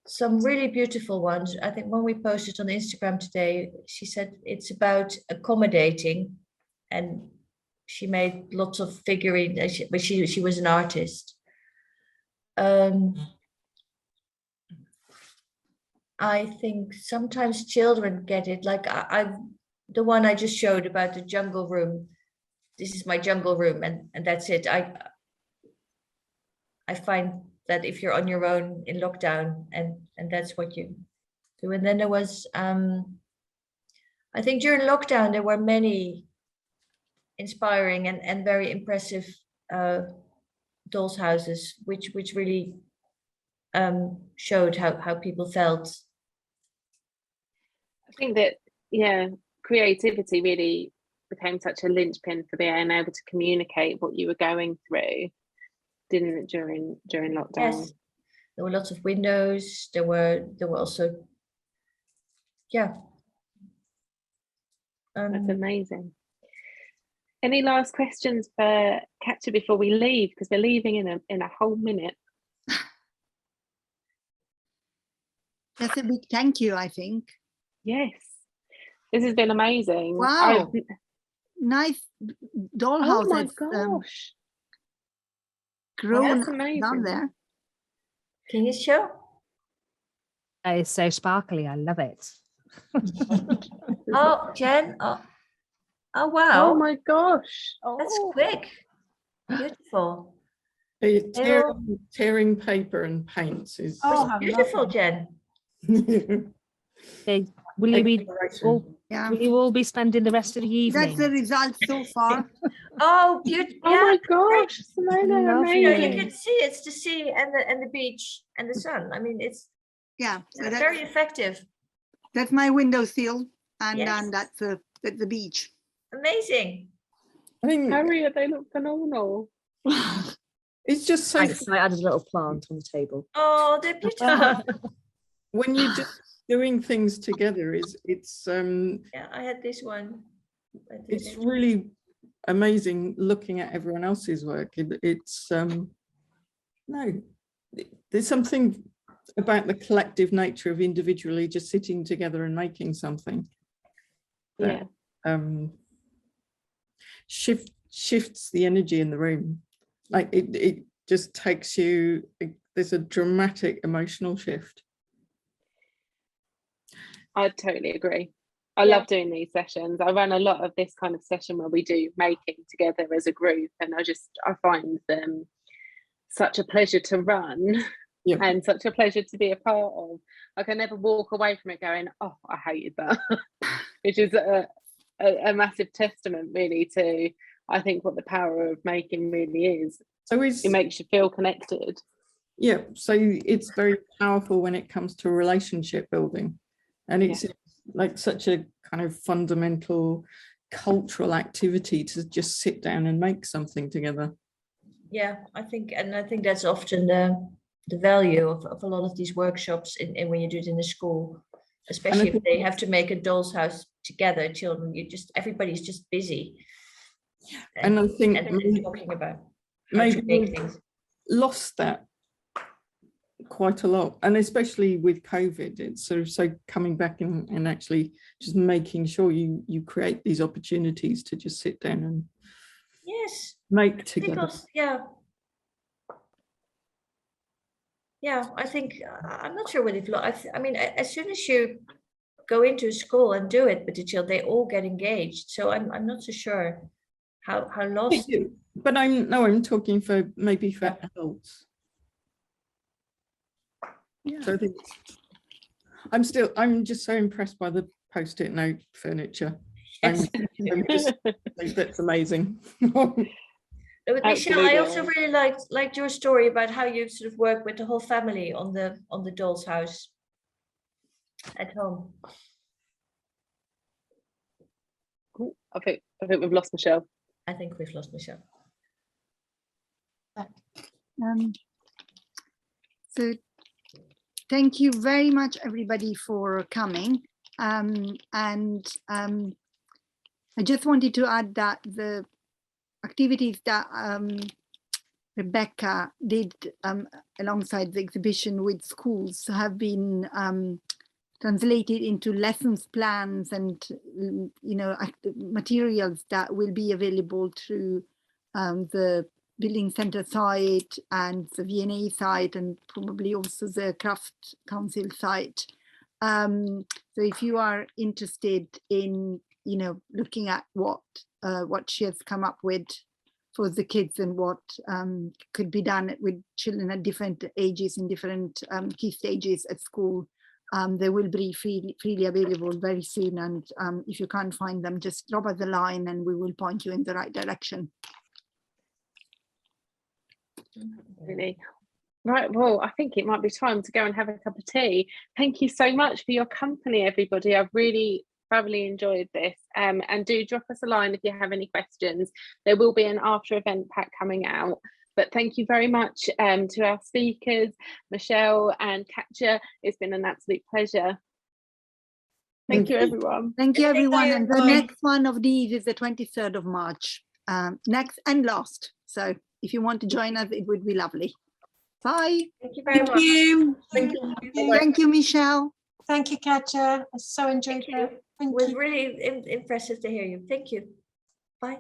S5: some really beautiful ones. I think when we posted on Instagram today, she said it's about accommodating, and she made lots of figurines, but she was an artist. I think sometimes children get it, like the one I just showed about the jungle room. This is my jungle room, and that's it. I find that if you're on your own in lockdown, and that's what you do. And then there was, I think during lockdown, there were many inspiring and very impressive dolls houses, which really showed how people felt.
S1: I think that, yeah, creativity really became such a linchpin for being able to communicate what you were going through, didn't it, during lockdown?
S5: Yes, there were lots of windows. There were also, yeah.
S1: That's amazing. Any last questions for Catja before we leave? Because we're leaving in a whole minute.
S4: That's a big thank you, I think.
S1: Yes, this has been amazing.
S4: Wow, nice dollhouse.
S1: Oh my gosh,
S4: grown
S1: that's amazing.
S4: down there.
S5: Can you show?
S6: That is so sparkly. I love it.
S5: Oh, Jen. Oh, wow.
S1: Oh my gosh. Oh.
S5: That's quick. Beautiful.
S3: Tearing paper and paints is
S5: beautiful, Jen.
S6: Okay. Will you be all,
S4: Yeah,
S6: will you all be spending the rest of the evening?
S4: that's the result so far.
S5: Oh, beautiful.
S1: Oh my gosh, Simona,
S6: Lovely.
S5: You
S1: amazing.
S5: can see it's the sea and the beach and the sun. I mean, it's
S4: Yeah, so
S5: very effective.
S4: that's my windowsill, and
S5: Yes.
S4: then that's the beach.
S5: Amazing.
S3: I think
S1: Harriet, they look phenomenal.
S3: it's just so
S7: Thanks. I added a little plant on the table.
S5: Oh, they're beautiful.
S3: when you're just doing things together, it's
S5: Yeah, I had this one.
S3: it's really amazing looking at everyone else's work. It's no, there's something about the collective nature of individually just sitting together and making something that shifts the energy in the room. Like it just takes you, there's a dramatic emotional shift.
S1: I totally agree. I love doing these sessions. I run a lot of this kind of session where we do making together as a group, and I find them such a pleasure to run and such a pleasure to be a part of. Like, I never walk away from it going, oh, I hated that, which is a massive testament really to, I think, what the power of making really is.
S3: So
S1: it makes you feel connected.
S3: Yeah, so it's very powerful when it comes to relationship building, and it's like such a kind of fundamental cultural activity to just sit down and make something together.
S5: Yeah, I think that's often the value of a lot of these workshops in when you do it in the school, especially if they have to make a doll's house together, children, everybody's just busy.
S3: And I think
S5: talking about
S3: maybe we've lost that quite a lot, and especially with COVID, it's sort of so coming back and actually just making sure you create these opportunities to just sit down and make together.
S5: I think I'm not sure what it looks. I mean, as soon as you go into a school and do it with the children, they all get engaged. So I'm not so sure how lost.
S3: But I'm talking for maybe for adults. Yeah. So I think I'm just so impressed by the post-it note furniture. I'm just think that's amazing.
S5: But Michele, I also really liked your story about how you sort of work with the whole family on the doll's house at home.
S1: I think we've lost Michele.
S5: I think we've lost Michele.
S4: So thank you very much, everybody, for coming. I just wanted to add that the activities that Rebecca did alongside the exhibition with schools have been translated into lessons plans and materials that will be available through the Building Centre site and the V&A site, and probably also the Craft Council site. So if you are interested in looking at what she has come up with for the kids and what could be done with children at different ages in different key stages at school, they will be freely available very soon. And if you can't find them, just drop us a line and we will point you in the right direction.
S1: Really. Right, well, I think it might be time to go and have a cup of tea. Thank you so much for your company, everybody. I've really thoroughly enjoyed this, and do drop us a line if you have any questions. There will be an after event pack coming out, but thank you very much to our speakers, Michele and Catja. It's been an absolute pleasure. Thank you, everyone.
S4: Thank you, everyone. And the next one of these is the 23rd of March, next and last. So if you want to join us, it would be lovely. Bye.
S5: Thank you very much.
S4: Thank you, Michele.
S2: Thank you, Catja. I so enjoyed it.
S5: It was really impressive to hear you. Thank you. Bye.